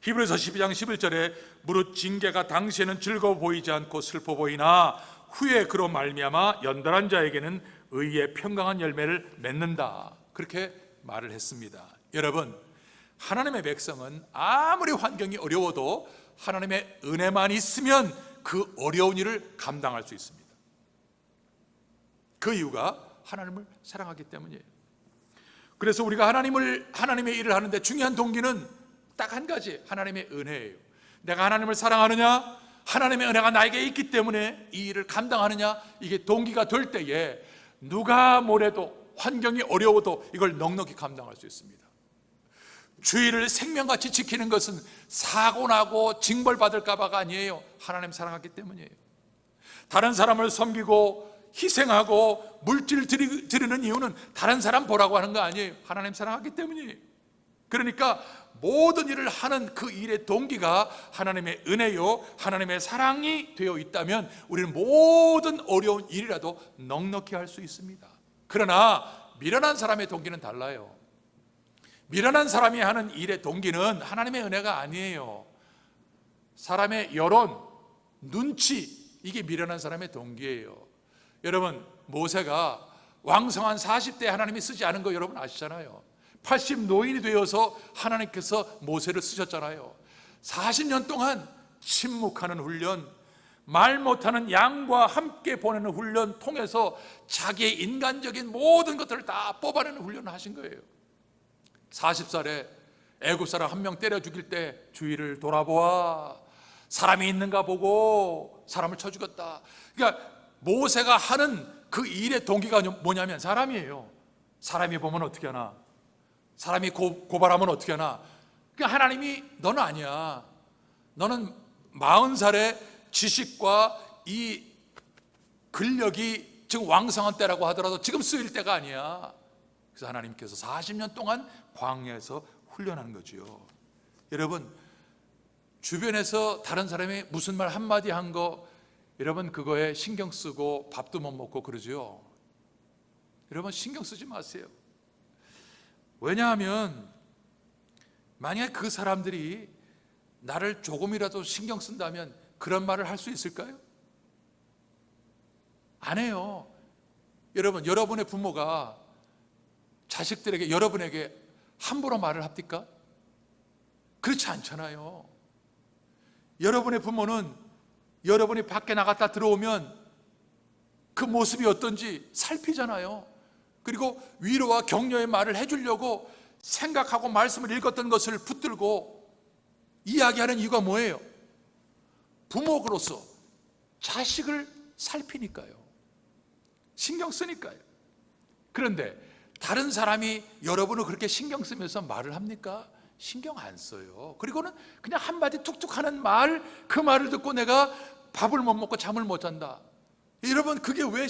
히브리서 12장 11절에 무릇 징계가 당시에는 즐거워 보이지 않고 슬퍼 보이나 후에 그로 말미암아 연단한 자에게는 의의 평강한 열매를 맺는다. 그렇게 말을 했습니다. 여러분, 하나님의 백성은 아무리 환경이 어려워도 하나님의 은혜만 있으면 그 어려운 일을 감당할 수 있습니다. 그 이유가 하나님을 사랑하기 때문이에요. 그래서 우리가 하나님의 일을 하는데 중요한 동기는 딱 한 가지, 하나님의 은혜예요. 내가 하나님을 사랑하느냐, 하나님의 은혜가 나에게 있기 때문에 이 일을 감당하느냐, 이게 동기가 될 때에 누가 뭐래도 환경이 어려워도 이걸 넉넉히 감당할 수 있습니다. 주의를 생명같이 지키는 것은 사고나고 징벌받을까 봐가 아니에요. 하나님 사랑하기 때문이에요. 다른 사람을 섬기고 희생하고 물질 드리는 이유는 다른 사람 보라고 하는 거 아니에요. 하나님 사랑하기 때문이에요. 그러니까 모든 일을 하는 그 일의 동기가 하나님의 은혜요, 하나님의 사랑이 되어 있다면 우리는 모든 어려운 일이라도 넉넉히 할 수 있습니다. 그러나 미련한 사람의 동기는 달라요. 미련한 사람이 하는 일의 동기는 하나님의 은혜가 아니에요. 사람의 여론, 눈치, 이게 미련한 사람의 동기예요. 여러분, 모세가 왕성한 40대 하나님이 쓰지 않은 거 여러분 아시잖아요. 80 노인이 되어서 하나님께서 모세를 쓰셨잖아요. 40년 동안 침묵하는 훈련, 말 못하는 양과 함께 보내는 훈련 통해서 자기의 인간적인 모든 것들을 다 뽑아내는 훈련을 하신 거예요. 40살에 애굽 사람 한 명 때려 죽일 때 주위를 돌아보아 사람이 있는가 보고 사람을 쳐 죽였다. 그러니까 모세가 하는 그 일의 동기가 뭐냐면 사람이에요. 사람이 보면 어떻게 하나, 사람이 고발하면 어떻게 하나. 그러니까 하나님이 너는 아니야, 너는 40살의 지식과 이 근력이 지금 왕성한 때라고 하더라도 지금 쓰일 때가 아니야. 그래서 하나님께서 40년 동안 광야에서 훈련하는 거죠. 여러분, 주변에서 다른 사람이 무슨 말 한마디 한 거 여러분 그거에 신경 쓰고 밥도 못 먹고 그러죠. 여러분 신경 쓰지 마세요. 왜냐하면 만약에 그 사람들이 나를 조금이라도 신경 쓴다면 그런 말을 할 수 있을까요? 안 해요. 여러분, 여러분의 부모가 자식들에게, 여러분에게 함부로 말을 합니까? 그렇지 않잖아요. 여러분의 부모는 여러분이 밖에 나갔다 들어오면 그 모습이 어떤지 살피잖아요. 그리고 위로와 격려의 말을 해주려고 생각하고 말씀을 읽었던 것을 붙들고 이야기하는 이유가 뭐예요? 부모로서 자식을 살피니까요. 신경 쓰니까요. 그런데 다른 사람이 여러분을 그렇게 신경 쓰면서 말을 합니까? 신경 안 써요. 그리고는 그냥 한마디 툭툭 하는 말, 그 말을 듣고 내가 밥을 못 먹고 잠을 못 잔다. 여러분, 그게 왜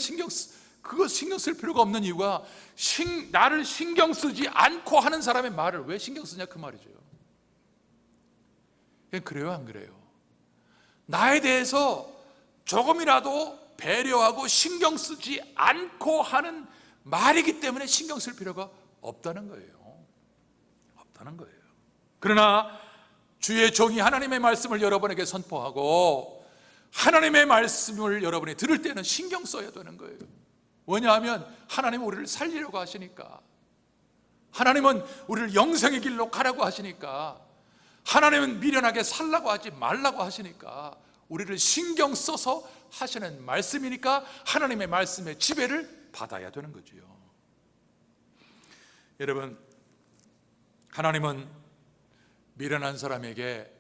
그거 신경 쓸 필요가 없는 이유가 나를 신경 쓰지 않고 하는 사람의 말을 왜 신경 쓰냐 그 말이죠. 그래요, 안 그래요? 나에 대해서 조금이라도 배려하고 신경 쓰지 않고 하는 말이기 때문에 신경 쓸 필요가 없다는 거예요. 없다는 거예요. 그러나 주의 종이 하나님의 말씀을 여러분에게 선포하고 하나님의 말씀을 여러분이 들을 때는 신경 써야 되는 거예요. 왜냐하면 하나님은 우리를 살리려고 하시니까, 하나님은 우리를 영생의 길로 가라고 하시니까, 하나님은 미련하게 살라고 하지 말라고 하시니까, 우리를 신경 써서 하시는 말씀이니까 하나님의 말씀의 지배를 받아야 되는 거지요. 여러분, 하나님은 미련한 사람에게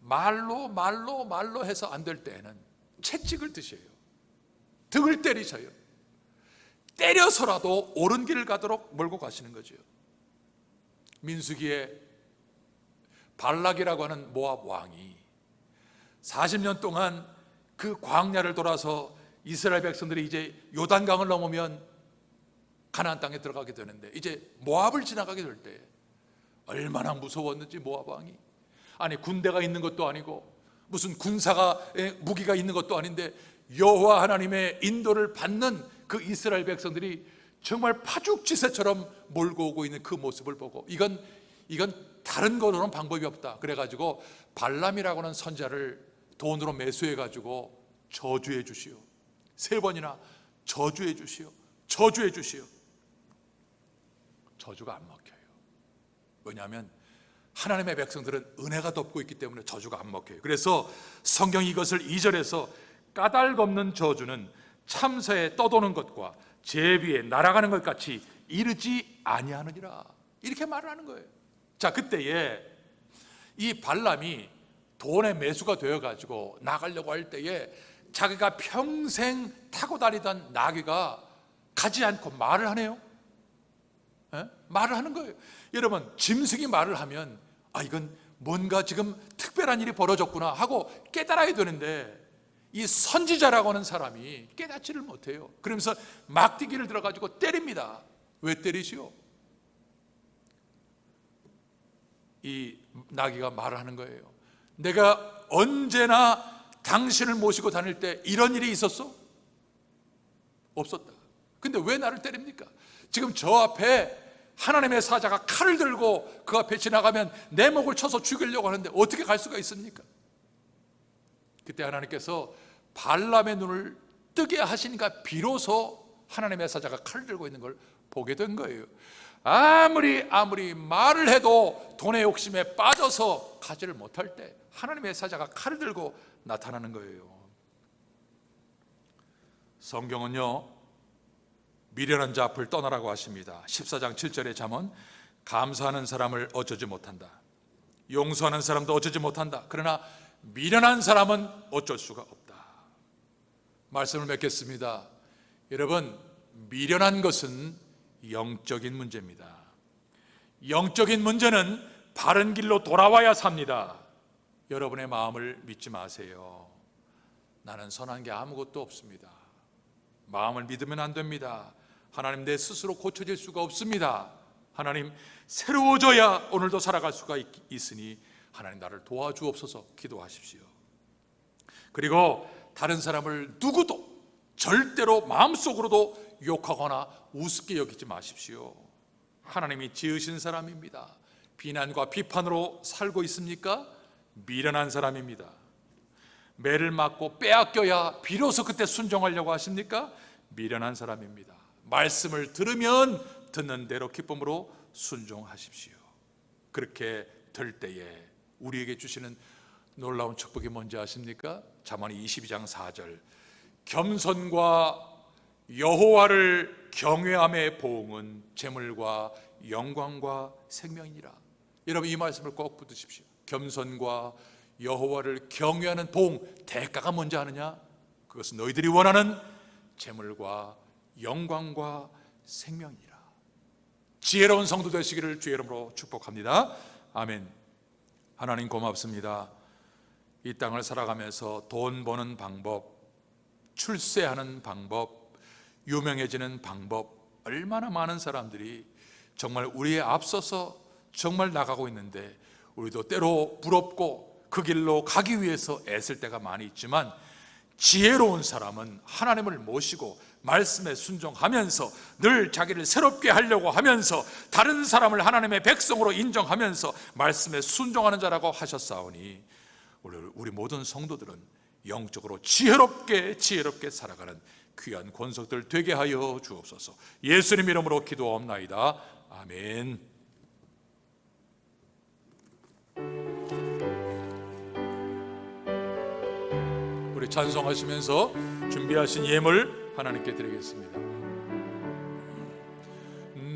말로 해서 안 될 때에는 채찍을 드셔요. 등을 때리셔요. 때려서라도 옳은 길을 가도록 몰고 가시는 거죠. 민수기에 발락이라고 하는 모압 왕이 40년 동안 그 광야를 돌아서 이스라엘 백성들이 이제 요단강을 넘으면 가나안 땅에 들어가게 되는데, 이제 모압을 지나가게 될 때 얼마나 무서웠는지, 모압 왕이, 아니 군대가 있는 것도 아니고 무슨 군사가 무기가 있는 것도 아닌데 여호와 하나님의 인도를 받는 그 이스라엘 백성들이 정말 파죽지세처럼 몰고 오고 있는 그 모습을 보고, 이건 다른 거로는 방법이 없다. 그래가지고 발람이라고 하는 선자를 돈으로 매수해 가지고 저주해 주시오. 3번이나 저주해 주시오. 저주해 주시오. 저주가 안 먹혀요. 왜냐하면 하나님의 백성들은 은혜가 덮고 있기 때문에 저주가 안 먹혀요. 그래서 성경이 이것을 2절에서 까닭없는 저주는 참새에 떠도는 것과 제비에 날아가는 것 같이 이르지 아니하느니라, 이렇게 말을 하는 거예요. 자, 그때에 이 발람이 돈의 매수가 되어가지고 나가려고 할 때에 자기가 평생 타고 다니던 나귀가 가지 않고 말을 하네요. 말을 하는 거예요. 여러분, 짐승이 말을 하면 이건 뭔가 지금 특별한 일이 벌어졌구나 하고 깨달아야 되는데, 이 선지자라고 하는 사람이 깨닫지를 못해요. 그러면서 막대기를 들어가지고 때립니다. 왜 때리시오? 이 나귀가 말을 하는 거예요. 내가 언제나 당신을 모시고 다닐 때 이런 일이 있었어? 없었다. 근데 왜 나를 때립니까? 지금 저 앞에 하나님의 사자가 칼을 들고 그 앞에 지나가면 내 목을 쳐서 죽이려고 하는데 어떻게 갈 수가 있습니까? 그때 하나님께서 발람의 눈을 뜨게 하시니까 비로소 하나님의 사자가 칼을 들고 있는 걸 보게 된 거예요. 아무리 말을 해도 돈의 욕심에 빠져서 가지를 못할 때 하나님의 사자가 칼을 들고 나타나는 거예요. 성경은요, 미련한 자 앞을 떠나라고 하십니다. 14장 7절의 잠언, 감사하는 사람을 어쩌지 못한다. 용서하는 사람도 어쩌지 못한다. 그러나 미련한 사람은 어쩔 수가 없다. 말씀을 맺겠습니다. 여러분, 미련한 것은 영적인 문제입니다. 영적인 문제는 바른 길로 돌아와야 삽니다. 여러분의 마음을 믿지 마세요. 나는 선한 게 아무것도 없습니다. 마음을 믿으면 안 됩니다. 하나님, 내 스스로 고쳐질 수가 없습니다. 하나님, 새로워져야 오늘도 살아갈 수가 있으니 하나님, 나를 도와주옵소서 기도하십시오. 그리고 다른 사람을 누구도 절대로 마음속으로도 욕하거나 우습게 여기지 마십시오. 하나님이 지으신 사람입니다. 비난과 비판으로 살고 있습니까? 미련한 사람입니다. 매를 맞고 빼앗겨야 비로소 그때 순종하려고 하십니까? 미련한 사람입니다. 말씀을 들으면 듣는 대로 기쁨으로 순종하십시오. 그렇게 될 때에 우리에게 주시는 놀라운 축복이 뭔지 아십니까? 잠언 22장 4절, 겸손과 여호와를 경외함의 보응은 재물과 영광과 생명이니라. 여러분, 이 말씀을 꼭 붙드십시오. 겸손과 여호와를 경외하는 보응, 대가가 뭔지 아느냐? 그것은 너희들이 원하는 재물과 영광과 생명이라. 지혜로운 성도 되시기를 주의 이름으로 축복합니다. 아멘. 하나님, 고맙습니다. 이 땅을 살아가면서 돈 버는 방법, 출세하는 방법, 유명해지는 방법, 얼마나 많은 사람들이 정말 우리에 앞서서 정말 나가고 있는데, 우리도 때로 부럽고 그 길로 가기 위해서 애쓸 때가 많이 있지만, 지혜로운 사람은 하나님을 모시고 말씀에 순종하면서 늘 자기를 새롭게 하려고 하면서 다른 사람을 하나님의 백성으로 인정하면서 말씀에 순종하는 자라고 하셨사오니, 우리 모든 성도들은 영적으로 지혜롭게 살아가는 귀한 권속들 되게 하여 주옵소서. 예수님 이름으로 기도하옵나이다. 아멘. 우리 찬송하시면서 준비하신 예물 하나님께 드리겠습니다.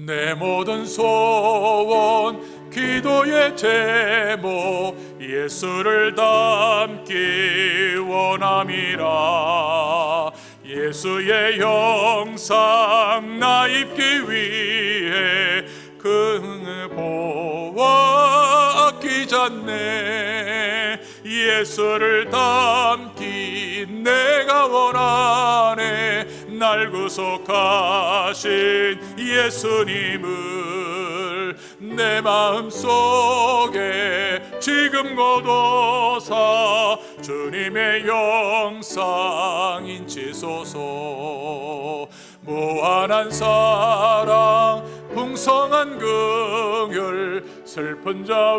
내 모든 소원 기도의 제목 예수를 닮기 원함이라. 예수의 형상 나 입기 위해 그 보아 아끼지 않네. 예수를 닮기 내가 원하네. 날 구속하신 예수님을 내 마음속에 지금 거둬사 주님의 영상 인치소서. 무한한 사랑 풍성한 긍휼 슬픈 자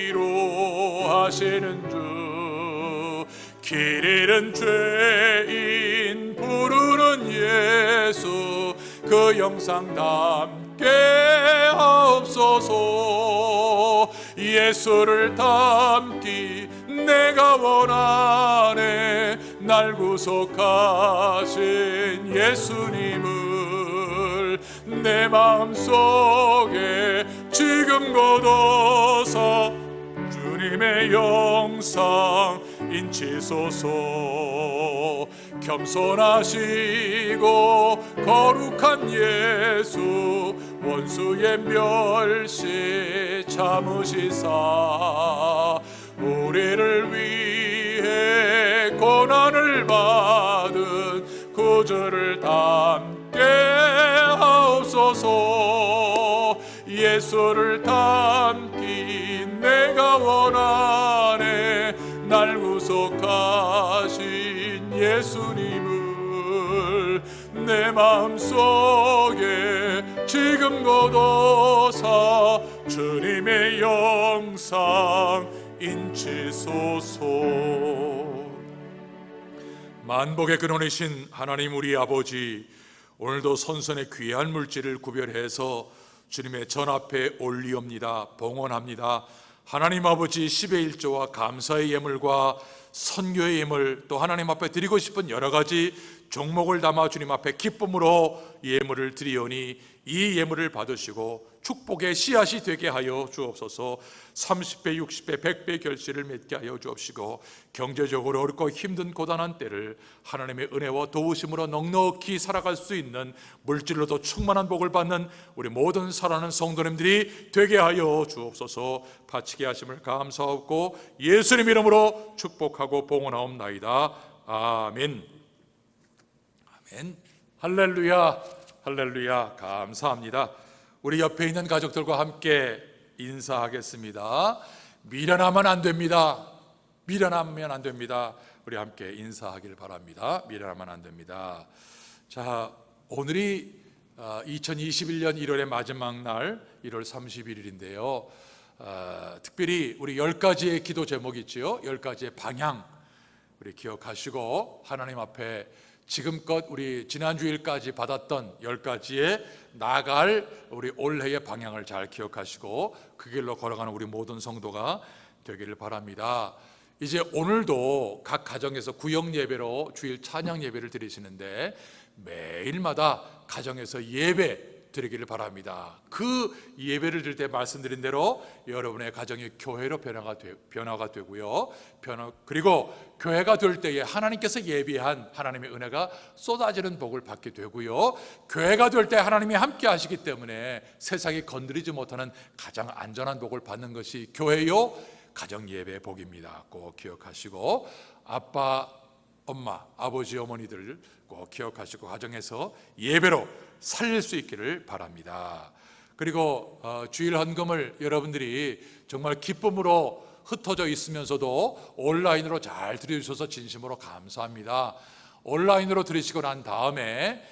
위로하시는 주. 길 잃은 죄인 부르는 예수 그 영상 담게 하옵소서. 예수를 닮기 내가 원하네. 날 구속하신 예수님을 내 마음속에 지금 거둬서 주님의 영상 인치소서. 겸손하시고 거룩한 예수 원수의 멸시 참으시사 우리를 위해 고난을 받은 구주를 담게 하옵소서. 예수를 닮기 내가 원하네. 날 구속하신 예수님을 내 마음속에 지금 거둬사 주님의 영상 인치소서. 만복의 근원이신 하나님 우리 아버지, 오늘도 선선의 귀한 물질을 구별해서 주님의 전 앞에 올리옵니다. 봉헌합니다. 하나님 아버지 10의 1조와 감사의 예물과 선교의 예물, 또 하나님 앞에 드리고 싶은 여러 가지 종목을 담아 주님 앞에 기쁨으로 예물을 드리오니 이 예물을 받으시고 축복의 씨앗이 되게 하여 주옵소서. 30배, 60배, 100배 결실을 맺게 하여 주옵시고 경제적으로 어렵고 힘든 고단한 때를 하나님의 은혜와 도우심으로 넉넉히 살아갈 수 있는 물질로도 충만한 복을 받는 우리 모든 사랑하는 성도님들이 되게 하여 주옵소서. 바치게 하심을 감사하고 예수님 이름으로 축복하고 봉헌하옵나이다. 아멘. 아멘. 할렐루야, 할렐루야. 감사합니다. 우리 옆에 있는 가족들과 함께 인사하겠습니다. 미련하면 안 됩니다. 미련하면 안 됩니다. 우리 함께 인사하길 바랍니다. 미련하면 안 됩니다. 자, 오늘이 2021년 1월의 마지막 날 1월 31일인데요 특별히 우리 10가지의 기도 제목이 있죠. 10가지의 방향 우리 기억하시고 하나님 앞에 지금껏 우리 지난주일까지 받았던 10가지의 나아갈 우리 올해의 방향을 잘 기억하시고 그 길로 걸어가는 우리 모든 성도가 되기를 바랍니다. 이제 오늘도 각 가정에서 구역 예배로 주일 찬양 예배를 드리시는데 매일마다 가정에서 예배 드리기를 바랍니다. 그 예배를 드릴 때 말씀드린 대로 여러분의 가정이 교회로 변화가 되고요. 그리고 교회가 될 때에 하나님께서 예비한 하나님의 은혜가 쏟아지는 복을 받게 되고요. 교회가 될 때 하나님이 함께 하시기 때문에 세상이 건드리지 못하는 가장 안전한 복을 받는 것이 교회요 가정 예배의 복입니다. 꼭 기억하시고 아빠, 엄마, 아버지, 어머니들 꼭 기억하시고 가정에서 예배로 살릴 수 있기를 바랍니다. 그리고 주일 헌금을 여러분들이 정말 기쁨으로 흩어져 있으면서도 온라인으로 잘 드려주셔서 진심으로 감사합니다. 온라인으로 드리시고 난 다음에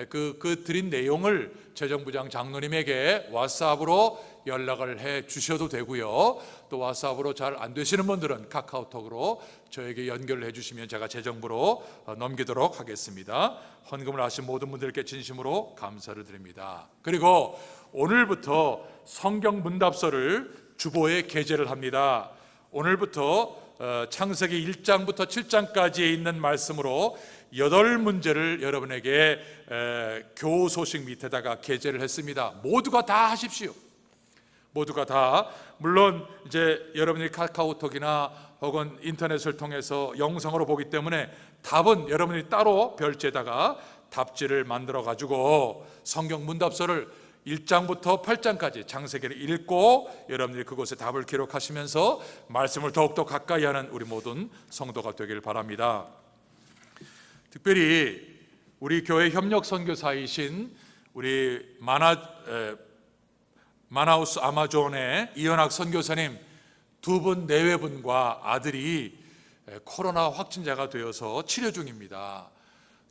그 드린 내용을 재정부장 장로님에게 왓츠앱으로 연락을 해 주셔도 되고요. 또 왓츠앱으로 잘 안 되시는 분들은 카카오톡으로 저에게 연결을 해 주시면 제가 재정부로 넘기도록 하겠습니다. 헌금을 하신 모든 분들께 진심으로 감사를 드립니다. 그리고 오늘부터 성경 문답서를 주보에 게재를 합니다. 오늘부터 창세기 1장부터 7장까지에 있는 말씀으로 8문제를 여러분에게 교소식 밑에다가 게재를 했습니다. 모두가 다 하십시오. 모두가 다. 물론 이제 여러분이 카카오톡이나 혹은 인터넷을 통해서 영상으로 보기 때문에 답은 여러분이 따로 별지에다가 답지를 만들어 가지고 성경 문답서를 1장부터 8장까지 창세기를 읽고 여러분들이 그곳에 답을 기록하시면서 말씀을 더욱더 가까이 하는 우리 모든 성도가 되길 바랍니다. 특별히 우리 교회 협력 선교사이신 우리 마나우스 아마존의 이현학 선교사님 두 분 내외분과 아들이 코로나 확진자가 되어서 치료 중입니다.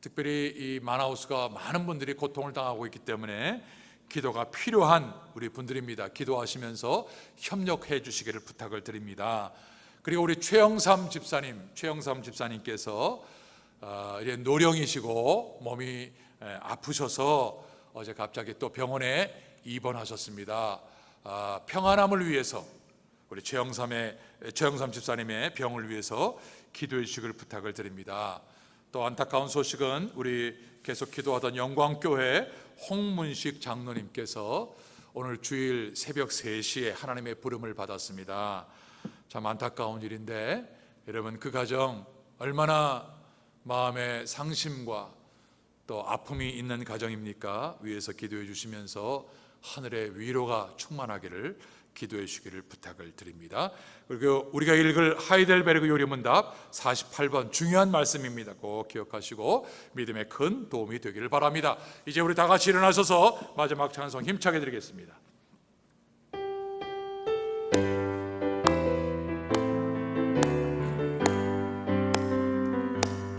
특별히 이 마나우스가 많은 분들이 고통을 당하고 있기 때문에 기도가 필요한 우리 분들입니다. 기도하시면서 협력해 주시기를 부탁을 드립니다. 그리고 우리 최영삼 집사님께서 이제 노령이시고 몸이 아프셔서 어제 갑자기 또 병원에 입원하셨습니다. 평안함을 위해서 우리 최영삼 집사님의 병을 위해서 기도해 주시기를 부탁을 드립니다. 또 안타까운 소식은 우리 계속 기도하던 영광교회 홍문식 장로님께서 오늘 주일 새벽 3시에 하나님의 부름을 받았습니다. 참 안타까운 일인데 여러분 그 가정 얼마나 마음의 상심과 또 아픔이 있는 가정입니까? 위에서 기도해 주시면서 하늘의 위로가 충만하기를 기도해 주시기를 부탁을 드립니다. 그리고 우리가 읽을 하이델베르그 요리문답 48번 중요한 말씀입니다. 꼭 기억하시고 믿음에 큰 도움이 되기를 바랍니다. 이제 우리 다 같이 일어나셔서 마지막 찬송 힘차게 드리겠습니다.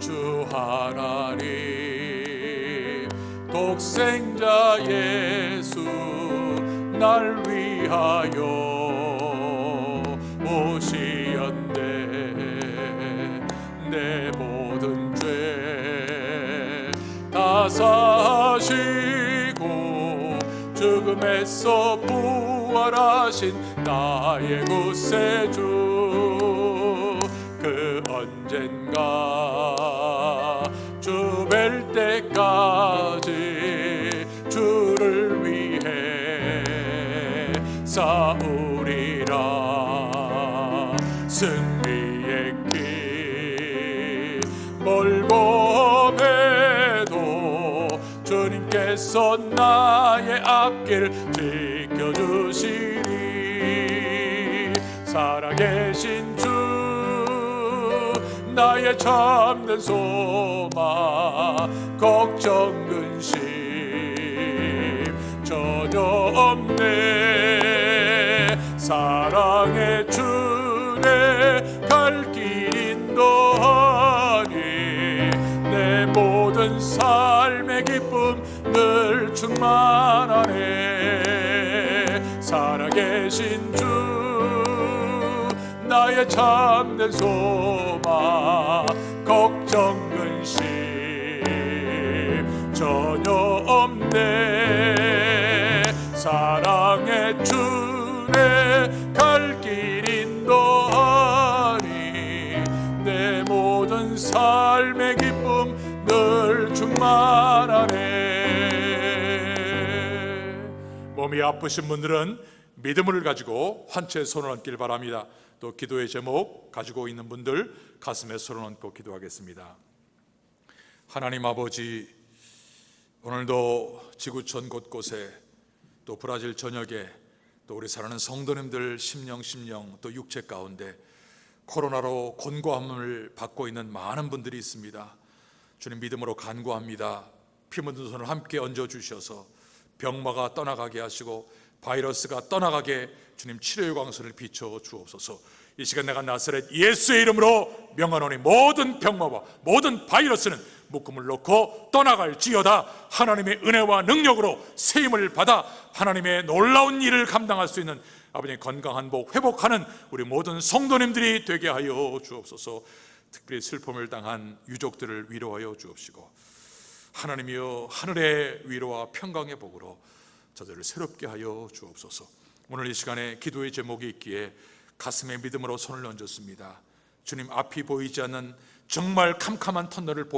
주 하나님 독생자 예수 날 위하여 오시었네. 내 모든 죄 다 사시고 죽음에서 부활하신 나의 구세주 그 언젠가 주 뵐 때까지 주를 위해 싸우리라. 승리의 길 멀고 매도 주님께서 나의 앞길 지켜주시리. 살아계신 주 나의 참된 소망 걱정 근심 전혀 없네. 사랑의 주내 갈 길 인도하니 내 모든 삶의 기쁨 늘 충만하네. 살아계신 주 나의 참된 소망 걱정 근심 전혀 없네. 사랑의 주내 갈 길 인도하니 내 모든 삶의 기쁨 늘 충만하네. 몸이 아프신 분들은 믿음을 가지고 환초에 손을 얹길 바랍니다. 또 기도의 제목 가지고 있는 분들 가슴에 손을 얹고 기도하겠습니다. 하나님 아버지, 오늘도 지구촌 곳곳에 또 브라질 전역에 또 우리 사랑하는 성도님들 심령 또 육체 가운데 코로나로 곤고함을 받고 있는 많은 분들이 있습니다. 주님 믿음으로 간구합니다. 피 묻은 손을 함께 얹어주셔서 병마가 떠나가게 하시고 바이러스가 떠나가게 주님 치료의 광선을 비춰 주옵소서. 이 시간 내가 나사렛 예수의 이름으로 명하노니 모든 병마와 모든 바이러스는 묶음을 놓고 떠나갈지어다. 하나님의 은혜와 능력으로 세임을 받아 하나님의 놀라운 일을 감당할 수 있는 아버지의 건강한 복 회복하는 우리 모든 성도님들이 되게 하여 주옵소서. 특별히 슬픔을 당한 유족들을 위로하여 주옵시고, 하나님이여 하늘의 위로와 평강의 복으로 저들을 새롭게 하여 주옵소서. 오늘 이 시간에 기도의 제목이 있기에 가슴에 믿음으로 손을 얹었습니다. 주님, 앞이 보이지 않는 정말 캄캄한 터널을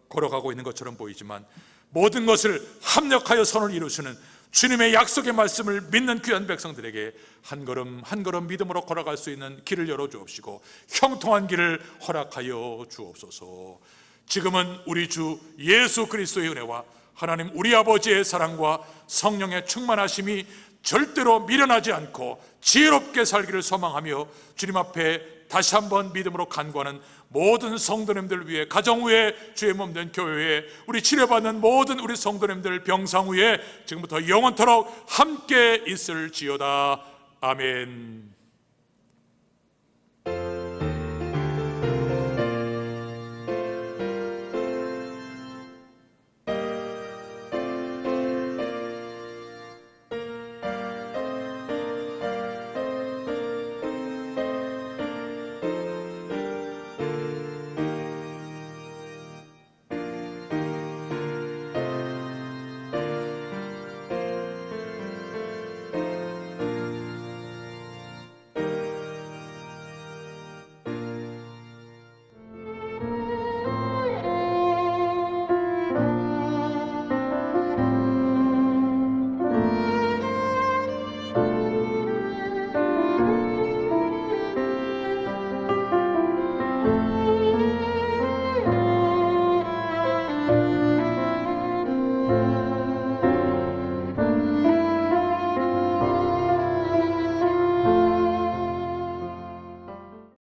걸어가고 있는 것처럼 보이지만 모든 것을 합력하여 선을 이루시는 주님의 약속의 말씀을 믿는 귀한 백성들에게 한 걸음 한 걸음 믿음으로 걸어갈 수 있는 길을 열어주옵시고 형통한 길을 허락하여 주옵소서. 지금은 우리 주 예수 그리스도의 은혜와 하나님 우리 아버지의 사랑과 성령의 충만하심이 절대로 미련하지 않고 지혜롭게 살기를 소망하며 주님 앞에 다시 한번 믿음으로 간구하는 모든 성도님들 위해, 가정 위에, 주의 몸된 교회에, 우리 치료받는 모든 우리 성도님들 병상 위에 지금부터 영원토록 함께 있을지어다. 아멘.